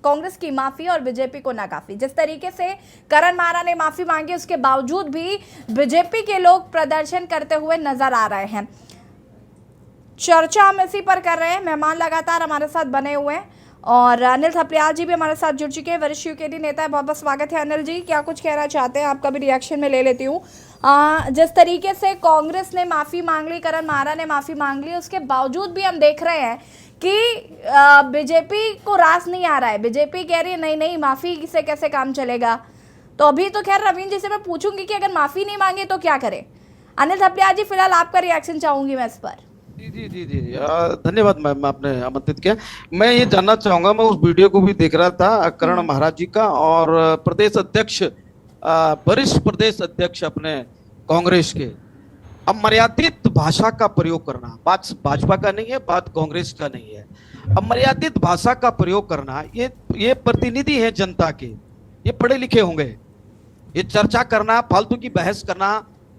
कांग्रेस की माफी और बीजेपी को नाकाफी। जिस तरीके से करण मारा ने माफी मांगी, उसके बावजूद भी बीजेपी के लोग प्रदर्शन करते हुए नजर आ रहे हैं। चर्चा हम इसी पर कर रहे हैं। मेहमान लगातार हमारे साथ बने हुए हैं और अनिल थपलियाल जी भी हमारे साथ जुड़ चुके हैं, वरिष्ठ यूकेडी नेता है। बहुत बहुत स्वागत है अनिल जी, क्या कुछ कहना चाहते हैं? आपका भी रिएक्शन में ले लेती हूँ। जिस तरीके से कांग्रेस ने माफ़ी मांग ली, करण मारा ने माफ़ी मांग ली, उसके बावजूद भी हम देख रहे हैं कि बीजेपी को रास नहीं आ रहा है। बीजेपी कह रही है नहीं नहीं, माफ़ी से कैसे काम चलेगा। तो अभी तो खैर रवीन जी से मैं पूछूंगी कि अगर माफ़ी नहीं मांगे तो क्या करें। अनिल थपलियाल जी, फिलहाल आपका रिएक्शन चाहूंगी मैं इस पर। जी धन्यवाद मैम, आपने आमंत्रित किया। मैं ये जानना चाहूंगा, मैं उस वीडियो को भी देख रहा था करण महाराज जी का, और प्रदेश अध्यक्ष, वरिष्ठ प्रदेश अध्यक्ष अपने कांग्रेस के, अब मर्यादित भाषा का प्रयोग करना, बात भाजपा का नहीं है, बात कांग्रेस का नहीं है। अब मर्यादित भाषा का प्रयोग करना, ये प्रतिनिधि है जनता के, ये पढ़े लिखे होंगे, ये चर्चा करना, फालतू की बहस करना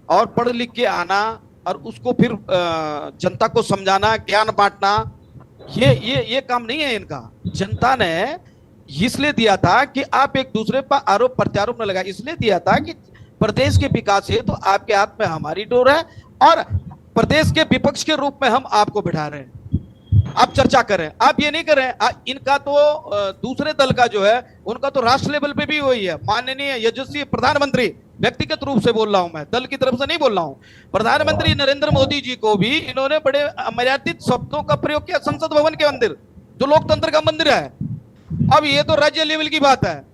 और पढ़ लिख के आना और उसको फिर जनता को समझाना, ज्ञान बांटना, ये काम नहीं है इनका। जनता ने इसलिए दिया था कि आप एक दूसरे पर आरोप प्रत्यारोप न लगाए, इसलिए दिया था कि प्रदेश के विकास है तो आपके हाथ में हमारी डोर है और प्रदेश के विपक्ष के रूप में हम आपको बिठा रहे हैं, आप चर्चा करें। आप ये नहीं कर रहे हैं। इनका तो दूसरे दल का जो है उनका तो राष्ट्र लेवल पे भी वही है। माननीय यशस्वी प्रधानमंत्री, व्यक्तिगत रूप से बोल रहा हूं मैं, दल की तरफ से नहीं बोल रहा हूं, प्रधानमंत्री नरेंद्र मोदी जी को भी इन्होंने बड़े मर्यादित शब्दों का प्रयोग किया संसद भवन के अंदर, जो लोकतंत्र का मंदिर है। अब ये तो राज्य लेवल की बात है,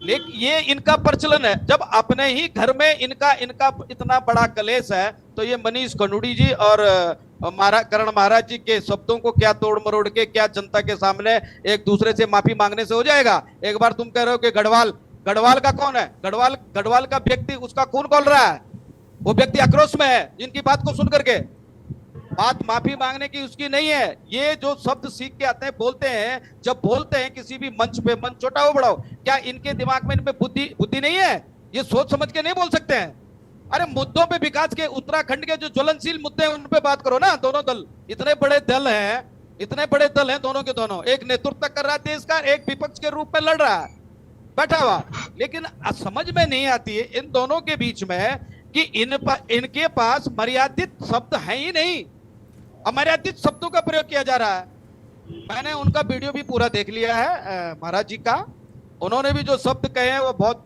लेकिन ये इनका प्रचलन है। जब अपने ही घर में इनका इतना बड़ा कलेश है, तो ये मनीष खंडूड़ी जी और करण महाराज जी के शब्दों को क्या तोड़ मरोड़ के क्या जनता के सामने एक दूसरे से माफी मांगने से हो जाएगा। एक बार तुम कह रहे हो कि गढ़वाल का कौन है, गढ़वाल का व्यक्ति, उसका खून खौल रहा है, वो व्यक्ति आक्रोश में है जिनकी बात को सुन करके। बात माफी मांगने की उसकी नहीं है। ये जो शब्द सीख के आते हैं, बोलते हैं, जब बोलते हैं किसी भी मंच पे, मंच छोटा हो बड़ा हो, क्या इनके दिमाग में, इनमें बुद्धि नहीं है? ये सोच समझ के नहीं बोल सकते हैं। अरे मुद्दों पे, विकास के, उत्तराखंड के जो ज्वलनशील मुद्दे हैं उन पे बात करो ना। दोनों दल इतने बड़े दल हैं, इतने बड़े दल हैं दोनों के दोनों, एक नेतृत्व कर रहा है देश का, एक विपक्ष के रूप में लड़ रहा है बैठा हुआ। लेकिन समझ में नहीं आती है इन दोनों के बीच में कि इनके पास मर्यादित शब्द है ही नहीं, अमर्यादित शब्दों का प्रयोग किया जा रहा है। मैंने उनका वीडियो भी पूरा देख लिया है महाराज जी का। उन्होंने भी जो शब्द कहे हैं वो बहुत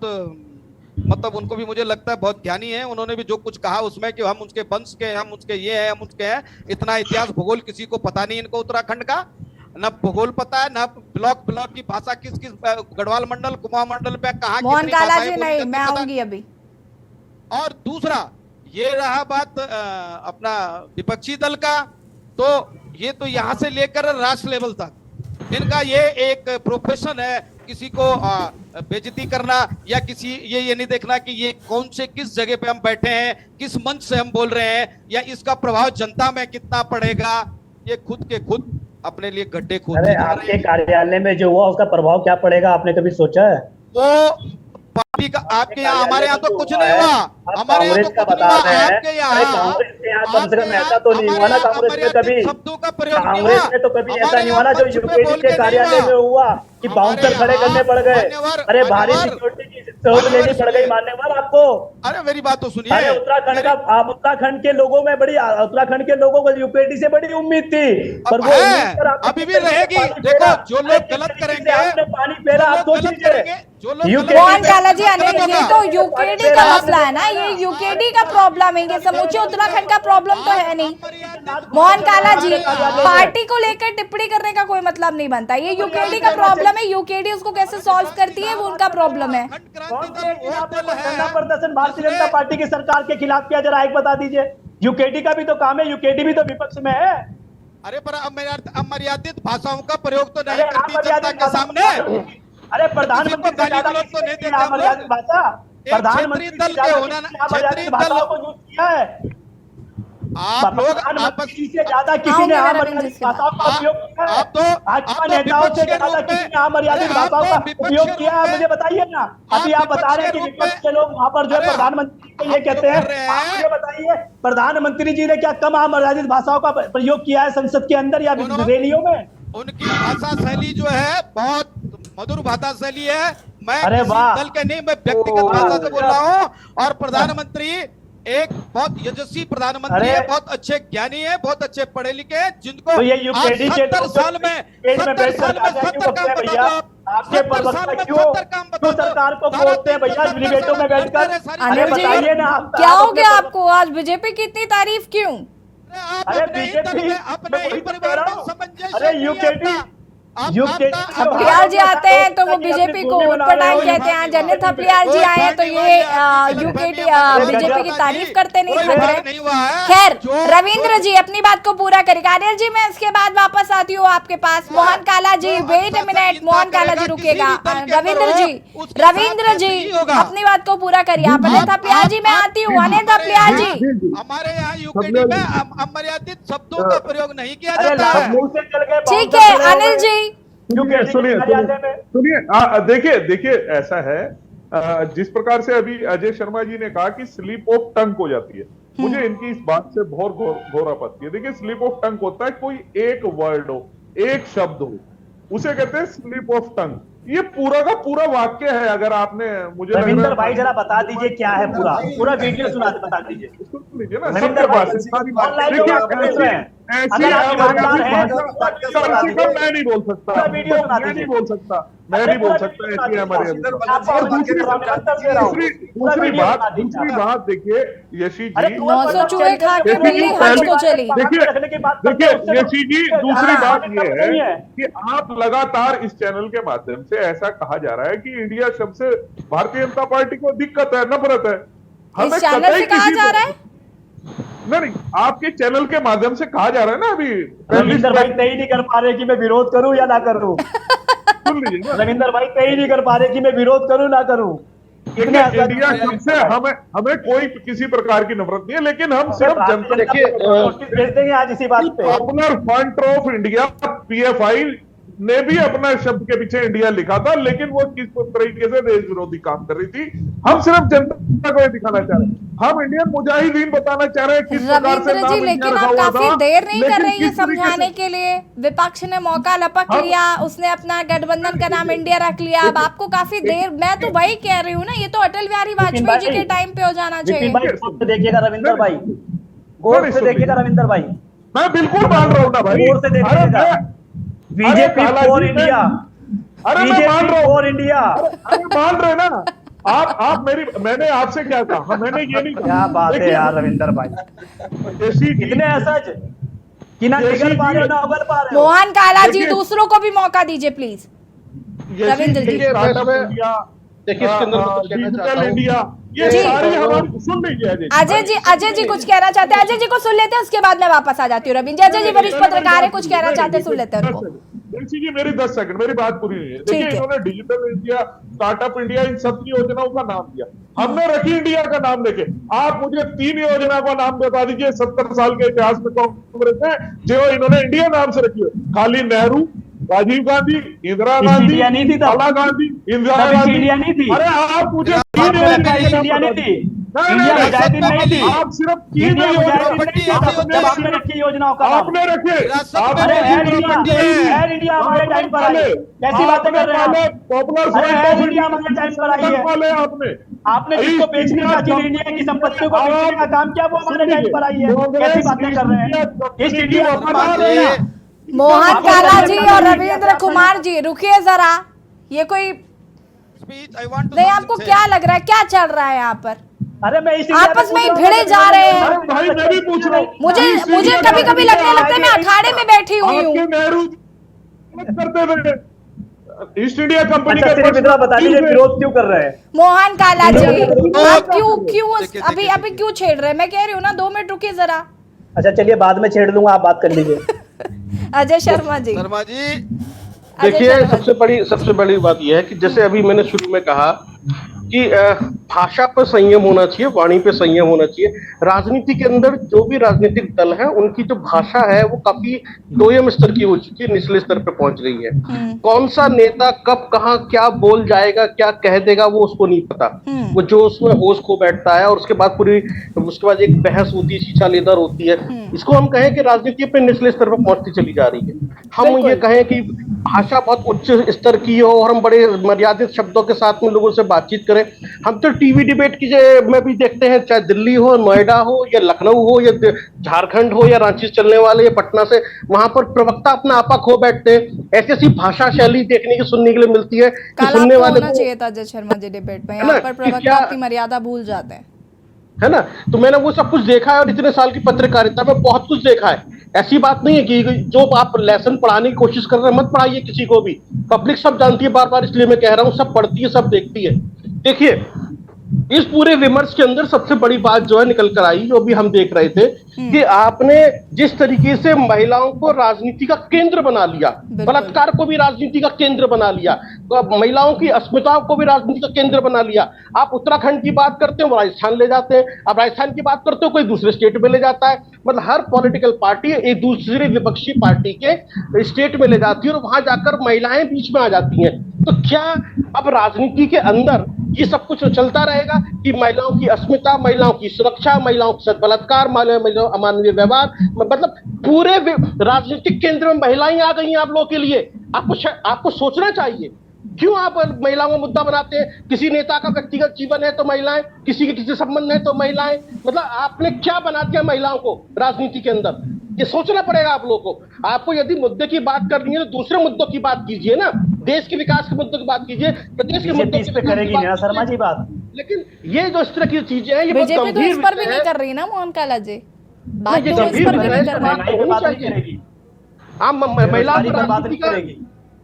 मतलब उनको भी मुझे लगता है बहुत ज्ञानी है। उन्होंने भी जो कुछ कहा उसमें कि हम उसके वंश के, हम उसके ये हैं, हम उसके हैं। इतना इतिहास भूगोल किसी को पता नहीं इनको उत्तराखंड का, न भूगोल पता है, न ब्लॉक की भाषा किस किस गढ़वाल मंडल, कुमाऊं मंडल पे कहाँ मोहन काला जी नहीं, मैं आऊंगी अभी। और दूसरा ये रहा बात अपना विपक्षी दल का, तो ये तो यहाँ से लेकर राष्ट्र लेवल तक इनका ये एक प्रोफेशन है, किसी को बेइज्जती करना या किसी ये नहीं देखना कि ये कौन से किस जगह पे हम बैठे हैं, किस मंच से हम बोल रहे हैं, या इसका प्रभाव जनता में कितना पड़ेगा। ये खुद के खुद अपने लिए गड्ढे खोद। अरे आपके कार्यालय में जो हुआ उसका प्रभाव क्या पड़ेगा, आपने कभी सोचा है? वो पार्टी का आपके यहाँ, हमारे यहाँ तो कुछ नहीं हुआ, हमारे यहाँ तो कुछ नहीं हुआ। आपके यहाँ कम से कम ऐसा तो नहीं हुआ ना कांग्रेस में कभी, शब्दों का प्रयोग कांग्रेस में तो कभी ऐसा नहीं हुआ ना जो यूपीडी के कार्यालय में हुआ कि बाउंसर खड़े करने पड़ गए। अरे भारी सिक्योरिटी की सहूलियत लेनी पड़ गई मान्यवर आपको। अरे मेरी बात तो सुनिए। अरे उत्तराखंड का, आप उत्तराखंड के लोगों में बड़ी, उत्तराखंड के लोगों को यूपीडी से बड़ी उम्मीद थी, पर वो अभी भी रहेगी। देखो जो लोग गलत करेंगे, आपने पानी फेरा, आप सोच लीजिए। मोहन काला जी, अनिल, ये तो यूकेडी का मसला है ना, ये यूकेडी का प्रॉब्लम है, ये समूचे उत्तराखंड का प्रॉब्लम तो है नहीं। मोहन काला जी, पार्टी को लेकर टिप्पणी करने का कोई मतलब नहीं बनता, ये यूकेडी का प्रॉब्लम है। यूकेडी उसको कैसे सॉल्व करती है वो उनका प्रॉब्लम है। प्रदर्शन भारतीय जनता पार्टी की सरकार के खिलाफ किया, जरा एक बता दीजिए। यूकेडी का भी तो काम है, यूकेडी भी तो विपक्ष में है। अरे पर अमर्यादित भाषाओं का प्रयोग तो नहीं करती जनता के सामने। अरे प्रधानमंत्री तो नहीं देते अमर्यादित भाषा, प्रधानमंत्री दल के होना अमर्यादित भाषाओं को यूज किया है। आप लोग आपस से ज्यादा किसी ने अमर्यादित भाषाओं का उपयोग किया है? भाजपा नेताओं से ज्यादा किसी ने अमर्यादित भाषाओं का उपयोग किया है? मुझे बताइए ना। अभी आप बता रहे हैं कि विपक्ष के लोग वहां पर जो है प्रधानमंत्री को ये कहते हैं, आप मुझे बताइए प्रधानमंत्री जी ने क्या कम अमर्यादित भाषाओं का प्रयोग किया है संसद के अंदर या रैलियों में? उनकी भाषा शैली जो है बहुत मधुर भाषा शैली है। मैं दल के नहीं, मैं व्यक्तिगत भाषा से बोल रहा हूँ। और प्रधानमंत्री एक बहुत यशस्वी प्रधानमंत्री है, बहुत अच्छे ज्ञानी है, बहुत अच्छे पढ़े लिखे हैं, जिनको तो ये यूकेडी के 70 साल में 70 काम भैया, आपके प्रवक्ता क्यों सरकार को बोलते हैं भैया डिबेटों में बैठकर? अरे बताइए ना, क्या हो गया आपको आज? बीजेपी की इतनी तारीफ क्यों? अरे बीजेपी अपने ही परिवार में सामंजस्य। अरे यूकेडी थपलियाल जी आते हैं तो वो बीजेपी को उटपटांग कहते हैं। जन्य थपलियाल जी आए हैं तो ये यूकेडी बीजेपी की तारीफ करते नहीं थक रहे। खैर, रविंद्र जी अपनी बात को पूरा करेगा। अनिल जी, मैं इसके बाद वापस आती हूँ आपके पास। मोहन काला जी, wait a minute, Mohan Kala जी रुकेगा। रविंद्र जी अपनी बात को पूरा करिए आप। अनिल थपलियाल जी मैं आती हूँ। अनिल थपलियाल जी, हमारे यहाँ यूकेडी में अमर्यादित शब्दों का प्रयोग नहीं किया जाता है। ठीक है अनिल जी, सुनिए देखिए ऐसा है, जिस प्रकार से अभी अजय शर्मा जी ने कहा कि स्लिप ऑफ टंग हो जाती है, मुझे इनकी इस बात से बहुत घोर आपत्ति है। देखिए स्लिप ऑफ टंग होता है कोई एक वर्ड हो, एक शब्द हो, उसे कहते हैं स्लिप ऑफ टंग। ये पूरा का पूरा वाक्य है। अगर आपने मुझे रविंद्र भाई जरा बता दीजिए क्या है, पूरा वीडियो सुना के बता दीजिए। लीजिए ना, सबके पास मैं नहीं बोल सकता, मैं नहीं बोल सकता ऐसी हमारे। और दूसरी बात देखिए यशी जी, देखिए यशी जी, दूसरी बात ये है कि आप लगातार इस चैनल के माध्यम से ऐसा कहा जा रहा है कि इंडिया शब्द से भारतीय जनता पार्टी को दिक्कत है, नफरत है। हमें चैनल से कहा जा रहा है? नहीं, आपके चैनल के माध्यम से कहा जा रहा है ना। अभी रविंद्र भाई तय नहीं कर पा रहे कि मैं विरोध करूं या ना करूं। सुन लीजिए ना, रविंद्र भाई तय नहीं कर पा रहे कि मैं विरोध करूं ना करूं। इंडिया शब्द से हमें कोई किसी प्रकार की नफरत नहीं है, लेकिन हम सिर्फ जनता भेज देंगे आज इसी बात पे। Popular front of India PFI ने भी अपना शब्द के पीछे इंडिया लिखा था, लेकिन वो किस तरीके से देश विरोधी काम कर रही थी। हम सिर्फ जनता को ये दिखाना चाह रहे हैं, हम इंडियन मुजाहिदीन बताना चाह रहे हैं किस प्रकार से रविंद्र जी, लेकिन आप काफी देर नहीं कर रहे ये समझाने के लिए। विपक्ष ने मौका लपक लिया, उसने अपना गठबंधन का नाम इंडिया रख लिया। अब आपको काफी देर, मैं तो वही कह रही हूँ ना, ये तो अटल बिहारी वाजपेयी जी के टाइम पे हो जाना चाहिए। देखिएगा रविंद्र भाई, गौर से देखिएगा रविंद्र भाई, मैं बिल्कुल मान रहा हूँ ना भाई, गौर से देखिएगा। बीजेपी फॉर इंडिया, अरे मैं मान रहा हूँ फॉर इंडिया, अरे मान रहे ना आप मैंने आपसे क्या कहा, मैंने ये नहीं कहा। क्या बात है यार रविंद्र भाई, कितने असज कि ना निकल पा रहे हो ना उगल पा रहे हो। मोहन काला जी, दूसरों को भी मौका दीजिए प्लीज। रविंद्र जी, देखिए इसके अंदर मैं कुछ कहना चाहता हूं। इंडिया, ये सारी हमारी सुन लीजिए। अजय जी कुछ कहना चाहते हैं, अजय जी को सुन लेते हैं, उसके बाद मैं वापस आ जाती हूँ। रविंद्र जी, अजय जी वरिष्ठ पत्रकार है, कुछ कहना चाहते हैं, सुन लेते हैं उनको। जी मेरी 10 सेकंड, मेरी बात पूरी नहीं है। देखिए इन्होंने डिजिटल इंडिया, स्टार्टअप इंडिया, इन सब योजनाओं का नाम दिया, हमने रखी इंडिया का नाम लेके। आप मुझे 3 योजना का नाम बता दीजिए 70 साल के इतिहास में कांग्रेस में जो इन्होंने इंडिया नाम से रखी है। खाली नेहरू, राजीव गांधी, इंदिरा गांधी, इंदिरा गांधी, इंदिरा गांधी, इंडिया नहीं थी। अरे आप मुझे इंडिया नहीं थी, इंडिया मुजाहिदीन नहीं थी, आप सिर्फ 3 इंडिया मुजाहिदीन नहीं थी। आपने रखी योजनाओं का आपने रखे, एयर इंडिया हमारे टाइम पर आई। कैसी बातें कर रहे हैं पॉपुलर एयर इंडिया हमारे टाइम पर आई है। वाले आपने जिसको बेचने का चीज इंडिया की संपत्तियों को बेचने का काम किया, वो हमारे टाइम पर आई है। कैसी बातें कर रहे हैं, ईस्ट इंडिया बना रहे हैं। मोहन काला जी और रविंद्र कुमार जी, रुकिए जरा, ये कोई नहीं, आपको क्या लग रहा है, क्या चल रहा है यहाँ पर? अरे मैं आपस में ही भिड़े जा रहे हैं। भाई मैं भी पूछ रहा हूँ, मुझे कभी कभी लगने लगता है मैं अखाड़े में बैठी हुई हूँ। नेहरू करते थे ईस्ट इंडिया कंपनी का, बता दीजिए विरोध क्यों कर रहे हैं मोहन काला जी? आप क्यों अभी क्यों छेड़ रहे हैं? मैं कह रही हूँ ना, 2 मिनट रुकिए जरा। अच्छा चलिए, बाद में छेड़ लूंगा, आप बात कर लीजिए। अजय शर्मा जी, देखिए सबसे बड़ी बात यह है कि जैसे अभी मैंने शुरू में कहा कि भाषा पर संयम होना चाहिए, वाणी पे संयम होना चाहिए। राजनीति के अंदर जो भी राजनीतिक दल है, उनकी जो भाषा है वो काफी दोयम स्तर की हो चुकी है, निचले स्तर पे पहुंच रही है। कौन सा नेता कब कहाँ क्या बोल जाएगा, क्या कह देगा, वो उसको नहीं पता। वो जो उसमें होश खो बैठता है और उसके बाद उसके बाद एक बहस होती है, शीशा लेदर होती है। इसको हम कहें कि राजनीति पे निचले स्तर पर पहुंचती चली जा रही है। हम ये कहें कि भाषा बहुत उच्च स्तर की हो और हम बड़े मर्यादित शब्दों के साथ में लोगों से बातचीत करें। हम तो टीवी डिबेट की में भी देखते हैं, चाहे दिल्ली हो, नोएडा हो या लखनऊ हो या झारखंड हो या रांची से चलने वाले या पटना से, वहां पर प्रवक्ता अपना आपा खो बैठते हैं। ऐसी ऐसी भाषा शैली देखने की सुनने के लिए मिलती है कि सुनने वाले होना चाहिए था अजय शर्मा जी डिबेट में, यहाँ पर प्रवक्ता अपनी मर्यादा भूल जाते हैं, है ना। तो मैंने वो सब कुछ देखा है और इतने साल की पत्रकारिता में बहुत कुछ देखा है। ऐसी बात नहीं है कि जो आप लेसन पढ़ाने की कोशिश कर रहे हैं, मत पढ़ाइए किसी को भी। पब्लिक सब जानती है, बार बार इसलिए मैं कह रहा हूं, सब पढ़ती है, सब देखती है। देखिए इस पूरे विमर्श के अंदर सबसे बड़ी बात जो है निकल कर आई, जो भी हम देख रहे थे कि आपने जिस तरीके से महिलाओं को राजनीति का केंद्र बना लिया, बलात्कार को भी राजनीति का केंद्र बना लिया, तो महिलाओं की अस्मिताओं को भी राजनीति का केंद्र बना लिया। आप उत्तराखंड की बात करते हो, राजस्थान ले जाते हैं, आप राजस्थान की बात करते हो, कोई दूसरे स्टेट में ले जाता है। मतलब हर पॉलिटिकल पार्टी एक दूसरे विपक्षी पार्टी के स्टेट में ले जाती है और वहां जाकर महिलाएं बीच में आ जाती हैं। तो क्या अब राजनीति के अंदर ये सब कुछ चलता रहेगा कि महिलाओं की अस्मिता, महिलाओं की सुरक्षा, महिलाओं के साथ बलात्कार, अमानवीय व्यवहार, मतलब पूरे राजनीतिक केंद्र में महिलाएं आ गई हैं आप लोगों के लिए। आपको सोचना चाहिए, क्यों आप महिलाओं का मुद्दा बनाते हैं? किसी नेता का व्यक्तिगत जीवन है तो महिलाएं, किसी के किसी संबंध है तो महिलाएं, मतलब आपने क्या बना दिया महिलाओं को राजनीति के अंदर? ये सोचना पड़ेगा आप लोगों को। आपको यदि मुद्दे की बात करनी है तो दूसरे मुद्दों की बात कीजिए ना, देश के विकास के मुद्दों की बात कीजिए, प्रदेश के मुद्दों की करेगी ना शर्मा जी बात। लेकिन ये जो इस तरह की चीजें हैं, ये बीजेपी तो इस पर भी नहीं कर रही ना मोहन काला जी, बात तो इस पर भी नहीं कर रही।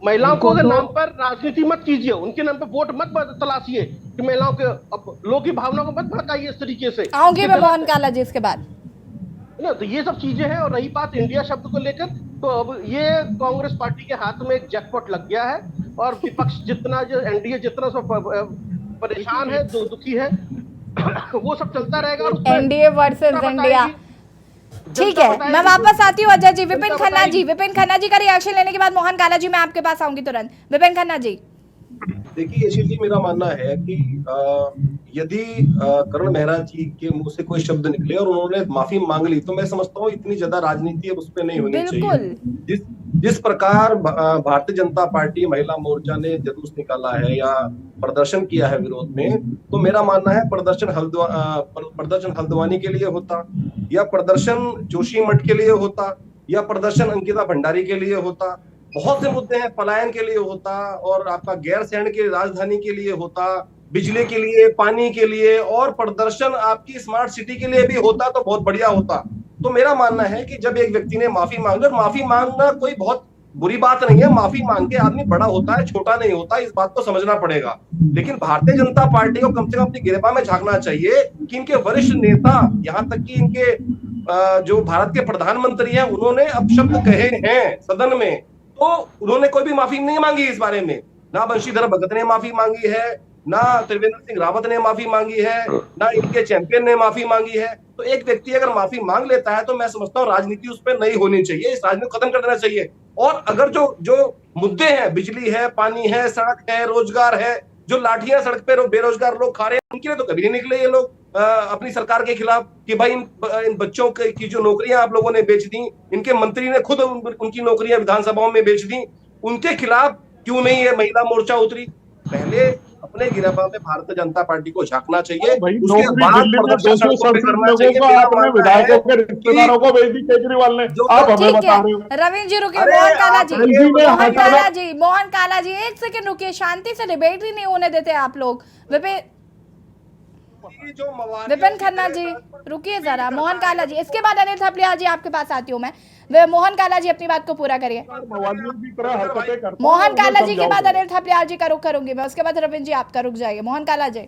महिलाओं को अगर नाम पर राजनीति मत कीजिए, उनके नाम पर वोट मत तलाशिए कि महिलाओं के लोगों की भावनाओं को मत भड़काइए इस तरीके से। आऊंगी मैं मोहन काला जी इसके बाद ना। तो ये सब चीजें हैं। और रही बात इंडिया शब्द को लेकर, तो अब ये कांग्रेस पार्टी के हाथ में एक जैकपॉट लग गया है और विपक्ष जितना, जो एनडीए जितना सब परेशान है, दुखी है, वो सब चलता रहेगा। NDA versus India. ठीक है, मैं वापस आती हूँ अजय जी। विपिन खन्ना जी का रिएक्शन लेने के बाद मोहन काला जी मैं आपके पास आऊंगी तुरंत। विपिन खन्ना जी। देखिए यशील जी, मेरा मानना है कि यदि करण मेहरा जी के मुंह से कोई शब्द निकले और उन्होंने माफी मांग ली, तो मैं समझता हूँ इतनी ज्यादा राजनीति अब उस पर नहीं होनी चाहिए। जिस प्रकार भारतीय जनता पार्टी महिला मोर्चा ने जुलूस निकाला है या प्रदर्शन किया है विरोध में, तो मेरा मानना है प्रदर्शन हल्द्वानी के लिए होता, या प्रदर्शन जोशीमठ के लिए होता, या प्रदर्शन अंकिता भंडारी के लिए होता। बहुत से मुद्दे हैं, पलायन के लिए होता, और आपका गैर सैन्य के राजधानी के लिए होता, बिजली के लिए, पानी के लिए, और प्रदर्शन आपकी स्मार्ट सिटी के लिए भी होता तो बहुत बढ़िया होता। तो मेरा मानना है कि जब एक व्यक्ति ने माफी मांगी, और माफी मांगना कोई बहुत बुरी बात नहीं है, माफी मांग के आदमी बड़ा होता है, छोटा नहीं होता, इस बात को समझना पड़ेगा। लेकिन भारतीय जनता पार्टी को कम से कम अपनी गिरफ्तार में झांकना चाहिए कि इनके वरिष्ठ नेता, यहाँ तक कि इनके जो भारत के प्रधानमंत्री हैं, उन्होंने अपशब्द कहे हैं सदन में, तो उन्होंने कोई भी माफी नहीं मांगी इस बारे में। ना बंशीधर भगत ने माफी मांगी है, ना त्रिवेंद्र सिंह रावत ने माफी मांगी है, ना इनके चैंपियन ने माफी मांगी है। तो एक व्यक्ति अगर माफी मांग लेता है तो मैं समझता हूँ राजनीति उस पर नहीं होनी चाहिए, इस राजनीति को खत्म कर देना चाहिए। और अगर जो मुद्दे हैं, बिजली है, पानी है, सड़क है, रोजगार है, जो लाठियां सड़क पे बेरोजगार लोग खा रहे हैं, उनके लिए तो कभी नहीं निकले ये लोग अपनी सरकार के खिलाफ कि भाई इन बच्चों की जो नौकरियां आप लोगों ने बेच दी, इनके मंत्री ने खुद उनकी नौकरियां विधानसभाओं में बेच दी, उनके खिलाफ क्यों नहीं है महिला मोर्चा उतरी? पहले अपने गिरफ्तार में भारतीय जनता पार्टी को झांकना चाहिए, उसके बाद प्रदर्शन करना चाहिए। विधायकों के रिश्तेदारों को भेज दी केजरीवाल ने, आप हमें बता रहे हो। रविंद्र जी रुकिए, मोहन काला जी एक सेकंड रुकिए, शांति से डिबेट ही नहीं होने देते आप लोग। विपिन खन्ना जी रुकिए जरा। मोहन काला जी, इसके बाद अनिल थपलियाल जी आपके पास आती हूँ मैं। मोहन काला जी अपनी बात को पूरा करिए। मोहन काला जी के बाद अनिल थपलियाल जी का रुख करूंगी मैं, उसके बाद रविंद्र जी आपका रुक जाइए। मोहन काला जी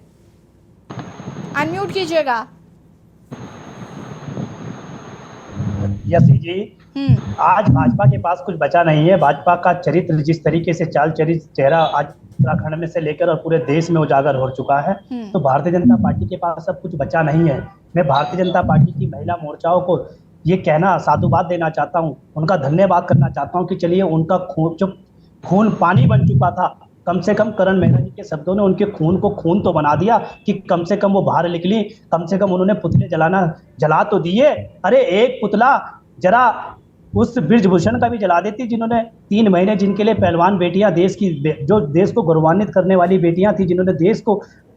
अनम्यूट कीजिएगा। यसी जी, आज भाजपा के पास कुछ बचा नहीं है। भाजपा का चरित्र जिस तरीके से चाल चरित्र चेहरा आज उत्तराखंड में से लेकर और पूरे देश में उजागर हो चुका है, तो भारतीय जनता पार्टी के पास अब कुछ बचा नहीं है। मैं भारतीय जनता पार्टी की महिला मोर्चाओं को ये कहना, साधुवाद देना चाहता हूँ, उनका धन्यवाद करना चाहता हूँ कि चलिए उनका खून पानी बन चुका था, कम से कम करण मेहरा जी के शब्दों ने उनके खून को खून तो बना दिया कि कम से कम वो बाहर निकली, कम से कम उन्होंने पुतले जला तो दिए। अरे एक पुतला जरा उस ब्रिजभूषण का भी जला देती, जिन्होंने 3 महीने, जिनके लिए पहलवान बेटियां, देश की जो देश को गौरवान्वित करने वाली बेटियां थी, जिन्होंने देश को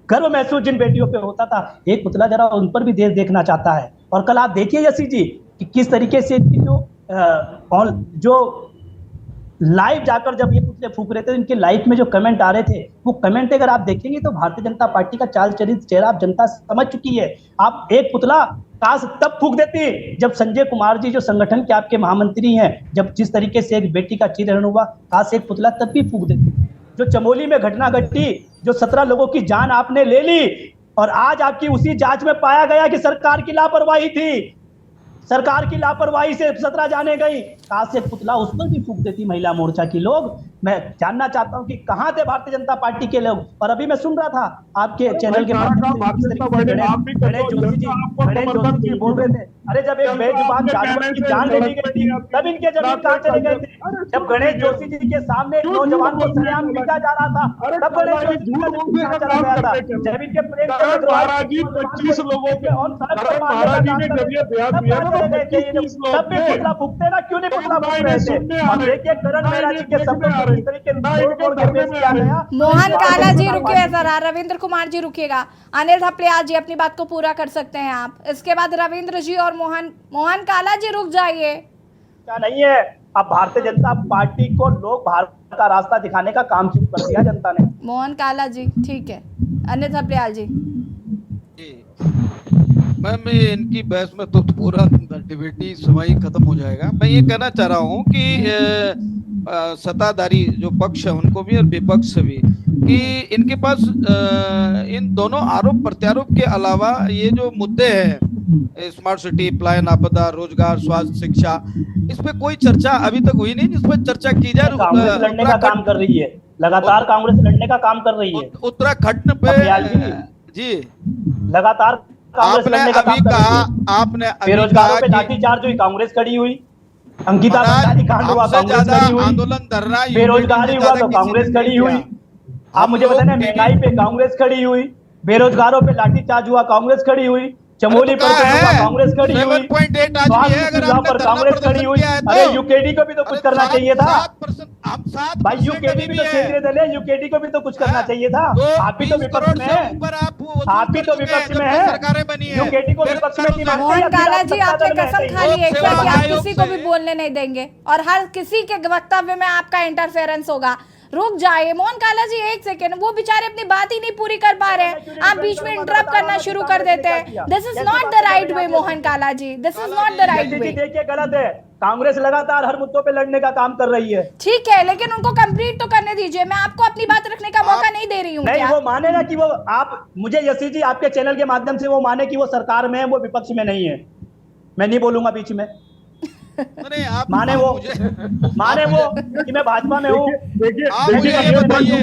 गर्व महसूस जिन बेटियों पे होता था, एक पुतला जरा उन पर भी देश देखना चाहता है। और कल आप देखिए यसी जी कि किस तरीके से जो लाइव जाकर जब ये पुतले फूक रहे थे, इनके लाइव में जो कमेंट आ रहे थे, वो कमेंट अगर आप देखेंगे तो भारतीय जनता पार्टी का चाल चरित्र चेहरा आप जनता समझ चुकी है। आप एक पुतला काश तब फूक देती जब संजय कुमार जी जो संगठन के आपके महामंत्री हैं, जब जिस तरीके से एक बेटी का चीरहरण हुआ, काश एक पुतला तब भी फूक देती। जो चमोली में घटना घटी, जो 17 लोगों की जान आपने ले ली, और आज आपकी उसी जांच में पाया गया कि सरकार की लापरवाही थी, सरकार की लापरवाही से 17 जाने गई, काश से पुतला उस पर भी फूक देती महिला मोर्चा की लोग। मैं जानना चाहता हूँ कि कहाँ थे भारतीय जनता पार्टी के लोग। और अभी मैं सुन रहा था आपके चैनल के माध्यम से गणेश जोशी जी बोल रहे थे, अरे जब एक बेजुबान जानवर की जान ले ली गई थी, तब इनके जमीन कहाँ चले गए थे? जब गणेश जोशी जी के सामने एक नौजवान को सरेआम पीटा जा रहा था, तब गणेश जोशी का जमीन कहाँ चला गया था? जब इनके 25 लोगों के और पुतला फूकते ना, क्यों नहीं पुतला फूक रहे थे? और देखिए करण मेहरा जी के शब्दों को किस तरीके मोहन काला जी रुकिए जरा, रविंद्र कुमार जी रुकिएगा, अनिल थपलियाल जी अपनी बात को पूरा कर सकते हैं आप, इसके बाद रविंद्र जी और मोहन काला जी रुक जाइए। क्या नहीं है, अब भारतीय जनता पार्टी को लोग भारत का रास्ता दिखाने का काम शुरू कर दिया जनता ने। मोहन काला जी ठीक है, अनिल थपलियाल जी। मैम इनकी बहस में तो पूरा डिबेटी समय खत्म हो जाएगा। मैं ये कहना चाह रहा हूँ कि सत्ताधारी जो पक्ष है उनको भी और विपक्ष भी, कि इनके पास इन दोनों आरोप प्रत्यारोप के अलावा ये जो मुद्दे हैं, स्मार्ट सिटी, पलायन, आपदा, रोजगार, स्वास्थ्य, शिक्षा, इस पे कोई चर्चा अभी तक हुई नहीं जिस पर चर्चा की जाए। कांग्रेस लड़ने का काम कर रही है, लगातार कांग्रेस लड़ने का काम कर रही है उत्तराखंड पे जी, लगातार कांग्रेस आपने लड़ने का अभी काम कर कहा, रही थी। आपने अभी बेरोजगारों कहा पे कि लाठीचार्ज हुई, कांग्रेस खड़ी हुई। अंकिता महाराज, भंडारी कांड हुआ, हमसे कांग्रेस ज्यादा खड़ी हुई। आंदोलन धरना यूपीडी बेरोजगारी में हुआ ज्यादा तो किसी ने कांग्रेस नहीं खड़ी किया। हुई। आप हम मुझे लोग बताना, टीवी महंगाई पे कांग्रेस खड़ी हुई, बेरोजगारों पे लाठीचार्ज हुआ, कांग्रेस खड़ी हुई, चमोली कहा पर हुआ, है कांग्रेस खड़ी हुई, 7.8 आज भी है। स्वास्थ्य अगर सुविधाओं आपने पर धरना कांग्रेस खड़ी प्रदर्शन हुई। किया है अरे तो यूकेडी को भी तो कुछ करना चाहिए था। 7%, भाई 7% यूकेडी अभी भी भी तो है। केंद्रीय दल है, यूकेडी को भी तो कुछ करना चाहिए था। तो आप भी तो 20 विपक्ष करोड़ में से है, ऊपर आप वसूल आप भी कर तो चुके विपक्ष हैं में जब है। से सरकारें बनी है। यूकेडी को विपक्ष में क्यों मानते हैं? मोहन या फिर काला आप जी, सत्ता आपने दल में कसम हैं? खा ली है लोक क्या सेवा कि आप आयोग किसी को से- भी बोलने नहीं देंगे और हर किसी के वक्तव्य में आपका इंटरफेरेंस होगा। रुक जाइए मोहन काला जी, एक सेकेंड, वो बेचारे अपनी बात ही नहीं पूरी कर पा रहे हैं, आप बीच में इंटरप्ट करना शुरू कर देते हैं। This is not the right way Mohan Kala ji, this is not the right way. देखिए गलत है, कांग्रेस लगातार हर मुद्दों पे लड़ने का काम कर रही है। ठीक है, लेकिन उनको कंप्लीट तो करने दीजिए, मैं आपको अपनी बात रखने का मौका नहीं दे रही हूँ नहीं, क्या? वो माने ना कि वो आप मुझे यशी जी आपके चैनल के माध्यम से वो माने कि वो सरकार में है, वो विपक्ष में नहीं है। मैं नहीं बोलूंगा बीच में। नहीं, आप माने वो कि मैं भाजपा में हूँ। आप मुझे ये बताइए,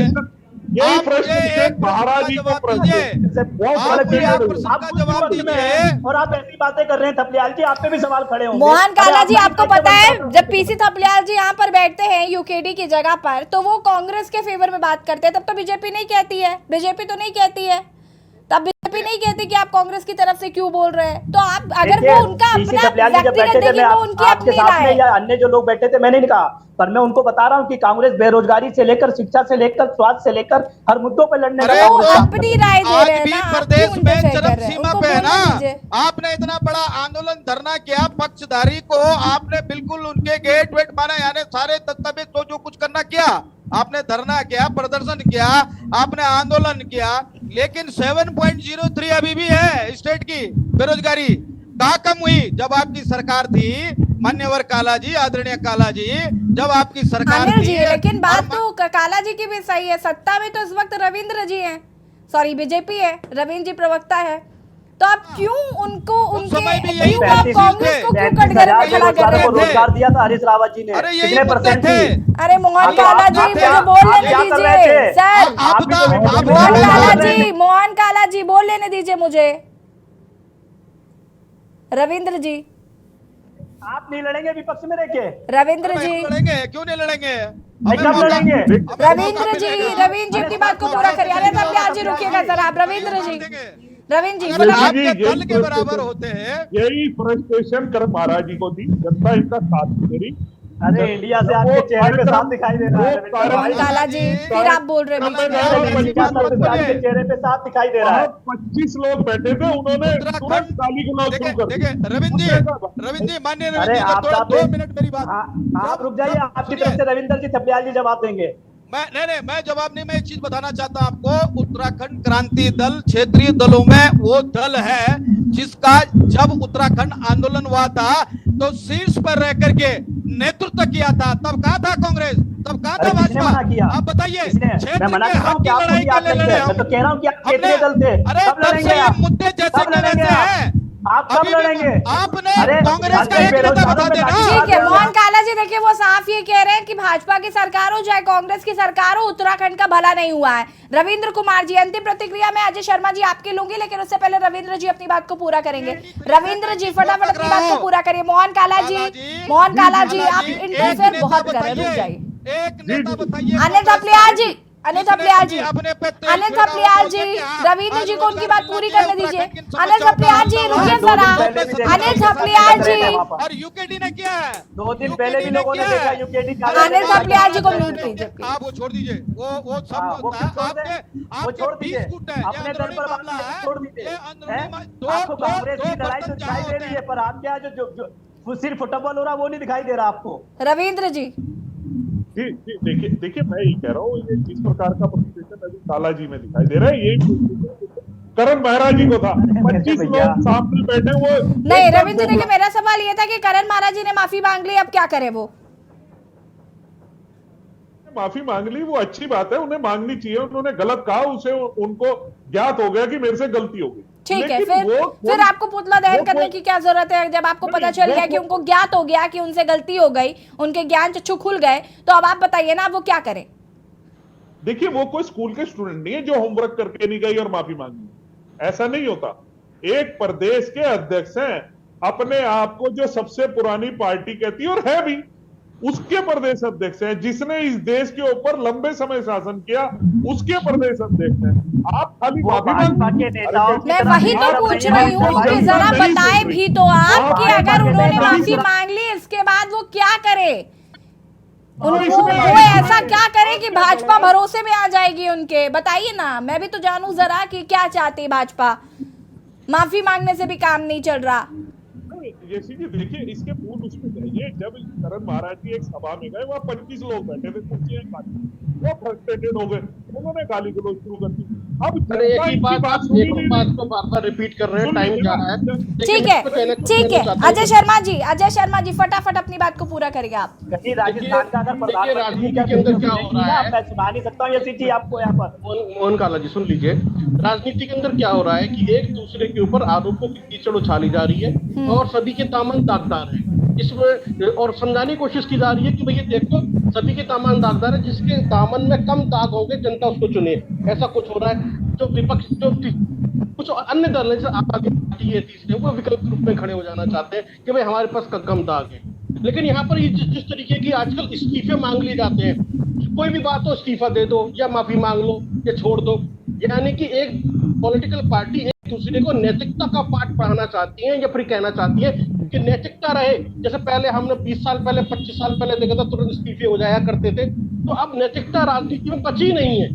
यही आप प्रश्न मुझे विशेष एक महाराज जी प्रश्न को का जवाब दीजिए। बहुत आप मुझे बड़ा आप क्लियर प्रश्न आप का खुद जवाब विपक्ष में दीजिए। हैं और आप ऐसी बातें कर रहे हैं। थपलियाल जी, आप पे भी सवाल खड़े होंगे। मोहन काला जी, अरे आपको आप पता है कैसे जब पीसी थपलियाल जी यहाँ पर बैठते हैं यूकेडी की जगह पर, तो वो कांग्रेस के फेवर में बात करते हैं, तब तो बीजेपी नहीं कहती है, बीजेपी तो नहीं कहती है, तब बीजेपी नहीं कहती कि आप कांग्रेस की तरफ से क्यों बोल रहे हैं। तो आप अगर वो उनका अपना व्यक्तिगत देखिए, वो उनकी आपके अपनी साथ राय में है। या अन्य जो लोग बैठे थे, मैंने नहीं कहा, पर मैं उनको बता रहा हूँ कि कांग्रेस बेरोजगारी से लेकर, शिक्षा से लेकर, स्वास्थ्य से लेकर हर मुद्दों पर लड़ने का अरे काम वो कर रही है। अपनी राय दे आज रहे हैं भी ना, आप प्रदेश क्यों में इंटरफेयर चरम कर रहे हैं? सीमा उनको पे है बोलने ना। दीजिए। आपने इतना बड़ा आंदोलन धरना किया, पक्षधारी को आपने बिल्कुल उनके गेट वेट माना, यानी सारे दस्तावेज तो जो कुछ करना किया, आपने धरना किया, प्रदर्शन किया, आपने आंदोलन किया, लेकिन 7.03 अभी भी है स्टेट की बेरोजगारी। कहाँ कम हुई? जब आपकी सरकार थी, मान्यवर काला जी, आदरणीय काला जी, जब आपकी सरकार अनिल थी। जी, लेकिन बात और तो काला जी की भी सही है, सत्ता में तो इस वक्त रविंद्र जी हैं, सॉरी बीजेपी है, रविंद्र जी प्रवक्ता है, तो आप क्यों उनको समय भी उनके यही क्यों आप पैंतीस कांग्रेस थे। को क्यों 35,000 कटघरे में खड़ा कर रहे बेरोजगारों को थे? रोजगार दिया था हरीश रावत जी ने। अरे यही कितने मुद्दे परसेंट थे। थी? अरे मोहन काला जी, मुझे बोल लेने क्या कर रहे दीजिए थे? सर। आप भी तो विपक्ष में मोहन थे। काला जी, मोहन काला जी, बोल लेने दीजिए मुझे। रविंद्र जी, आप नहीं लड़ेंगे विपक्ष में रह के? रविंद्र नहीं जी, लड़ेंगे, क्यों नहीं लड़ेंगे? नहीं, कब लड़ेंगे? रविंद्र जी, रविंद्र जी अपनी बात को पूरा करिए। अरे तब आज ही रुकिएगा सर आप, रविंद्र जी, रविंद्र जी, अगर फटाफट। आपके दल के बराबर होते हैं। यही फ्रस्ट्रेशन कर महाराज जी को थी, जनता इनका साथ दे रही। अरे इंडिया से आपके चेहरे पे साफ दिखाई दे रहा है। मोहन काला जी, फिर आप बोल रहे हैं के चेहरे पे साफ दिखाई दे रहा है। 25 लोग बैठे थे, उन्होंने तुरंत गाली गलौज शुरू कर दी। देखिए रविंद्र जी, माननीय रविंद्र अरे जी, आप थोड़ा साथ 2 में- मिनट मेरी बात। आप रुक जाइए, आपकी तरफ से रविंदर जी थपलियाल जी जवाब देंगे। मैं जवाब नहीं, मैं एक चीज बताना चाहता हूं आपको। उत्तराखंड क्रांति दल क्षेत्रीय दलों में वो दल है जिसका जब उत्तराखंड आंदोलन हुआ था तो शीर्ष पर रह करके नेतृत्व किया था। तब कहा था कांग्रेस, तब कहा था अरे किसने भाजपा? मना किया? आप बताइए। किसने? क्षेत्र मैं मना के कर रहा हूं हक कि की आप लड़ाई खुद के याद लिए नहीं लड़े थे। हम। मैं तो कह रहा हूं कि आप हमने- क्षेत्रीय दल थे। अरे कब तब लड़ेंगे से ये आप? मुद्दे जैसे कब के लड़ेंगे वैसे आप? हैं। आप कब अभी भी लड़ेंगे? आपने अरे कांग्रेस का एक नेता बेरोजगारों बता पे देना। ठीक है मोहन काला जी, देखिए वो साफ ये कह रहे हैं कि भाजपा की सरकार हो चाहे कांग्रेस की सरकार हो, उत्तराखंड का भला नहीं हुआ है। रविंद्र कुमार जी, अंतिम प्रतिक्रिया में अजय शर्मा जी आपकी लूंगी, लेकिन उससे पहले रविंद्र जी अपनी बात को पूरा करेंगे। रविंद्र जी फटाफट अपनी बात को पूरा करिए। मोहन काला जी, मोहन काला जी, आप इंटरफेयर बहुत कर रहे हैं, रुक जाइए। एक नेता बताइए। अनिल थपलियाल जी, अनिल थपलियाल जी, अपने पे अनिल थपलियाल जी, रविंद्र जी को उनकी बात पूरी करने दीजिए। अनिल थपलियाल जी रुकिए जरा। अनिल थपलियाल जी, और यूकेडी ने किया है। 2 दिन पहले भी लोगों ने देखा यूकेडी का। अनिल थपलियाल जी को म्यूट कीजिए। आप वो छोड़ दीजिए, वो सब हाँ, वो होता है। छोड़ दें। आपके वो छोड़ आपके दीजिए। 20 फुट है, ये अपने दल अंदरूनी पर मामला बात है। छोड़ दीजिए। ये हैं? अंदरूनी आपको कांग्रेस की लड़ाई तो दिखाई दे रही है, पर आप क्या जो सिर्फ फुटबॉल हो रहा वो नहीं दिखाई दे रहा आपको। रविंद्र जी, जी देखिए मैं यही कह रहा हूँ, ये जिस प्रकार का प्रदर्शन अभी काला जी में दिखाई दे रहा है, यही करण महाराज जी को था। 25 लोग सामने बैठे, वो नहीं रविंद्र जी, देखिए मेरा सवाल ये था कि करण महाराज जी ने माफी मांग ली, अब क्या करे वो? माफी मांग ली, वो अच्छी बात है, उन्हें मांगनी चाहिए। उन्होंने गलत कहा, उसे उनको ज्ञात हो गया कि मेरे से गलती हो गई। ठीक है, लेकिन फिर आपको पुतला दहन करने की क्या जरूरत है? जब आपको पता चल गया कि उनको ज्ञात हो गया कि उनसे गलती हो गई, उनके ज्ञान चक्षु खुल गए, तो अब आप बताइए ना वो क्या करें? देखिए वो कोई स्कूल के स्टूडेंट नहीं है जो होमवर्क करके नहीं गई और माफी मांगी, ऐसा नहीं होता। एक प्रदेश के अध्यक्ष हैं, अपने आप को जो सबसे पुरानी पार्टी कहती है और है भी, उसके प्रदेश अध्यक्ष हैं, जिसने इस देश के ऊपर लंबे समय शासन किया, उसके प्रदेश अध्यक्ष हैं। आप खाली भाजपा के नेताओं की मैं तरह वही तो पूछ रही हूँ कि जरा बताएं भी तो आप कि अगर उन्होंने माफी मांग ली इसके बाद वो क्या करे, उनको वो ऐसा क्या करे कि भाजपा भरोसे में आ जाएगी उनके, बताइए ना, मैं भी तो जानूं जरा कि क्या चाहती है भाजपा। माफी मांगने से भी काम नहीं चल रहा। जैसे कि देखिए, इसके पूर्व उसमें जाइए, जब करण महाराज जी एक सभा में गए, वहाँ 25 लोग बैठे थे, कुर्सियां खाली, वो फ्रस्ट्रेटेड हो गए, उन्होंने गाली गलौज शुरू कर दी। अब एक ही बात को बार-बार रिपीट कर रहे हैं, टाइम जा रहा है। ठीक है अजय शर्मा जी फटाफट अपनी बात को पूरा करिए आप। कहीं राजस्थान का अगर राजनीति के अंदर क्या हो रहा है, मैं सुना नहीं सकता हूँ ये चीज आपको यहाँ पर। मोहन काला जी सुन लीजिए, राजनीति के अंदर क्या हो रहा है कि एक दूसरे के ऊपर आरोपों की कीचड़ उछाली जा रही है और सभी के दामन दागदार है इसमें, और समझाने की कोशिश की जा रही है कि भैया देखो सभी के दामन दागदार है, जिसके दामन में कम दाग होंगे जनता उसको चुने। ऐसा कुछ हो रहा है। जो विपक्ष जो कुछ अन्य दल जैसे आगे पार्टी है तीसरे, वो विकल्प रूप में खड़े हो जाना चाहते हैं कि भाई हमारे पास कम दाग है। लेकिन यहाँ पर जिस तरीके की आजकल इस्तीफे मांग लिए जाते हैं, कोई भी बात हो इस्तीफा दे दो या माफी मांग लो या छोड़ दो, यानी कि एक पॉलिटिकल पार्टी एक दूसरे को नैतिकता का पाठ पढ़ाना चाहती है या फिर कहना चाहती है कि नैतिकता रहे। जैसे पहले हमने 20 साल पहले 25 साल पहले देखा था, तुरंत इस्तीफे हो जाया करते थे, तो अब नैतिकता राजनीति में बची नहीं है।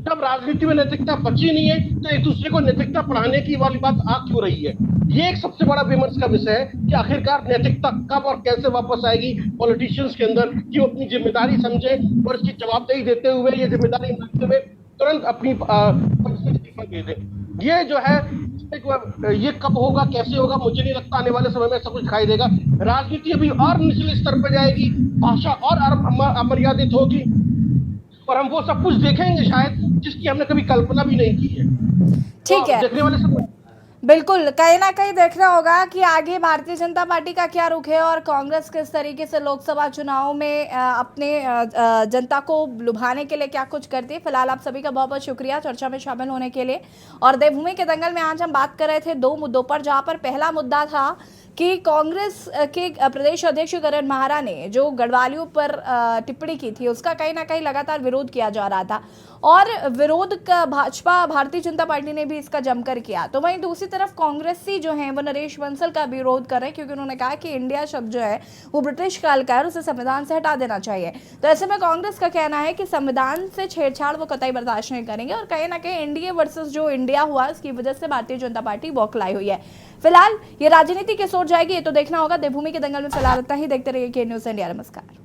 जब राजनीति में नैतिकता बची नहीं है तो एक दूसरे को नैतिकता पढ़ाने की वाली बात आ क्यों रही है? ये एक सबसे बड़ा विमर्श का विषय है कि आखिरकार नैतिकता कब और कैसे वापस आएगी पॉलिटिशियंस के अंदर, कि वो अपनी जिम्मेदारी समझे और इसकी जवाबदेही देते हुए ये जिम्मेदारी निभाते हुए तुरंत अपनी इस्तीफा दे दे। ये जो है ये कब होगा, कैसे होगा, मुझे नहीं लगता आने वाले समय में ऐसा कुछ दिखाई देगा। राजनीति अभी और निचले स्तर पर जाएगी, भाषा और अमर्यादित होगी और हम वो सब कुछ देखेंगे शायद जिसकी हमने कभी कल्पना भी नहीं की है। ठीक है, देखने वाले सब बिल्कुल कहीं ना कहीं देखना होगा कि आगे भारतीय जनता पार्टी का क्या रुख है और कांग्रेस किस तरीके से लोकसभा चुनाव में अपने जनता को लुभाने के लिए क्या कुछ करती है। फिलहाल आप सभी का बहुत बहुत शुक्रिया चर्चा में शामिल होने के लिए। और देवभूमि के दंगल में आज हम बात कर रहे थे दो मुद्दों पर, जहां पर पहला मुद्दा था कि कांग्रेस के प्रदेश अध्यक्ष करण महारा ने जो गढ़वालियों पर टिप्पणी की थी उसका कहीं ना कहीं लगातार विरोध किया जा रहा था और विरोध का भाजपा भारतीय जनता पार्टी ने भी इसका जमकर किया। तो वहीं दूसरी तरफ कांग्रेसी जो हैं वो नरेश बंसल का विरोध कर रहे हैं, क्योंकि उन्होंने कहा कि इंडिया शब्द जो है वो ब्रिटिश काल का है और उसे संविधान से हटा देना चाहिए। तो ऐसे में कांग्रेस का कहना है कि संविधान से छेड़छाड़ वो कतई बर्दाश्त नहीं करेंगे और कहीं ना कहीं एनडीए वर्सेस जो इंडिया हुआ इसकी वजह से भारतीय जनता पार्टी बौखलाई हुई है। फिलहाल ये राजनीति किस ओर जाएगी ये तो देखना होगा। देवभूमि के दंगल में फिलहाल इतना ही। देखते रहिए के न्यूज़ इंडिया। नमस्कार।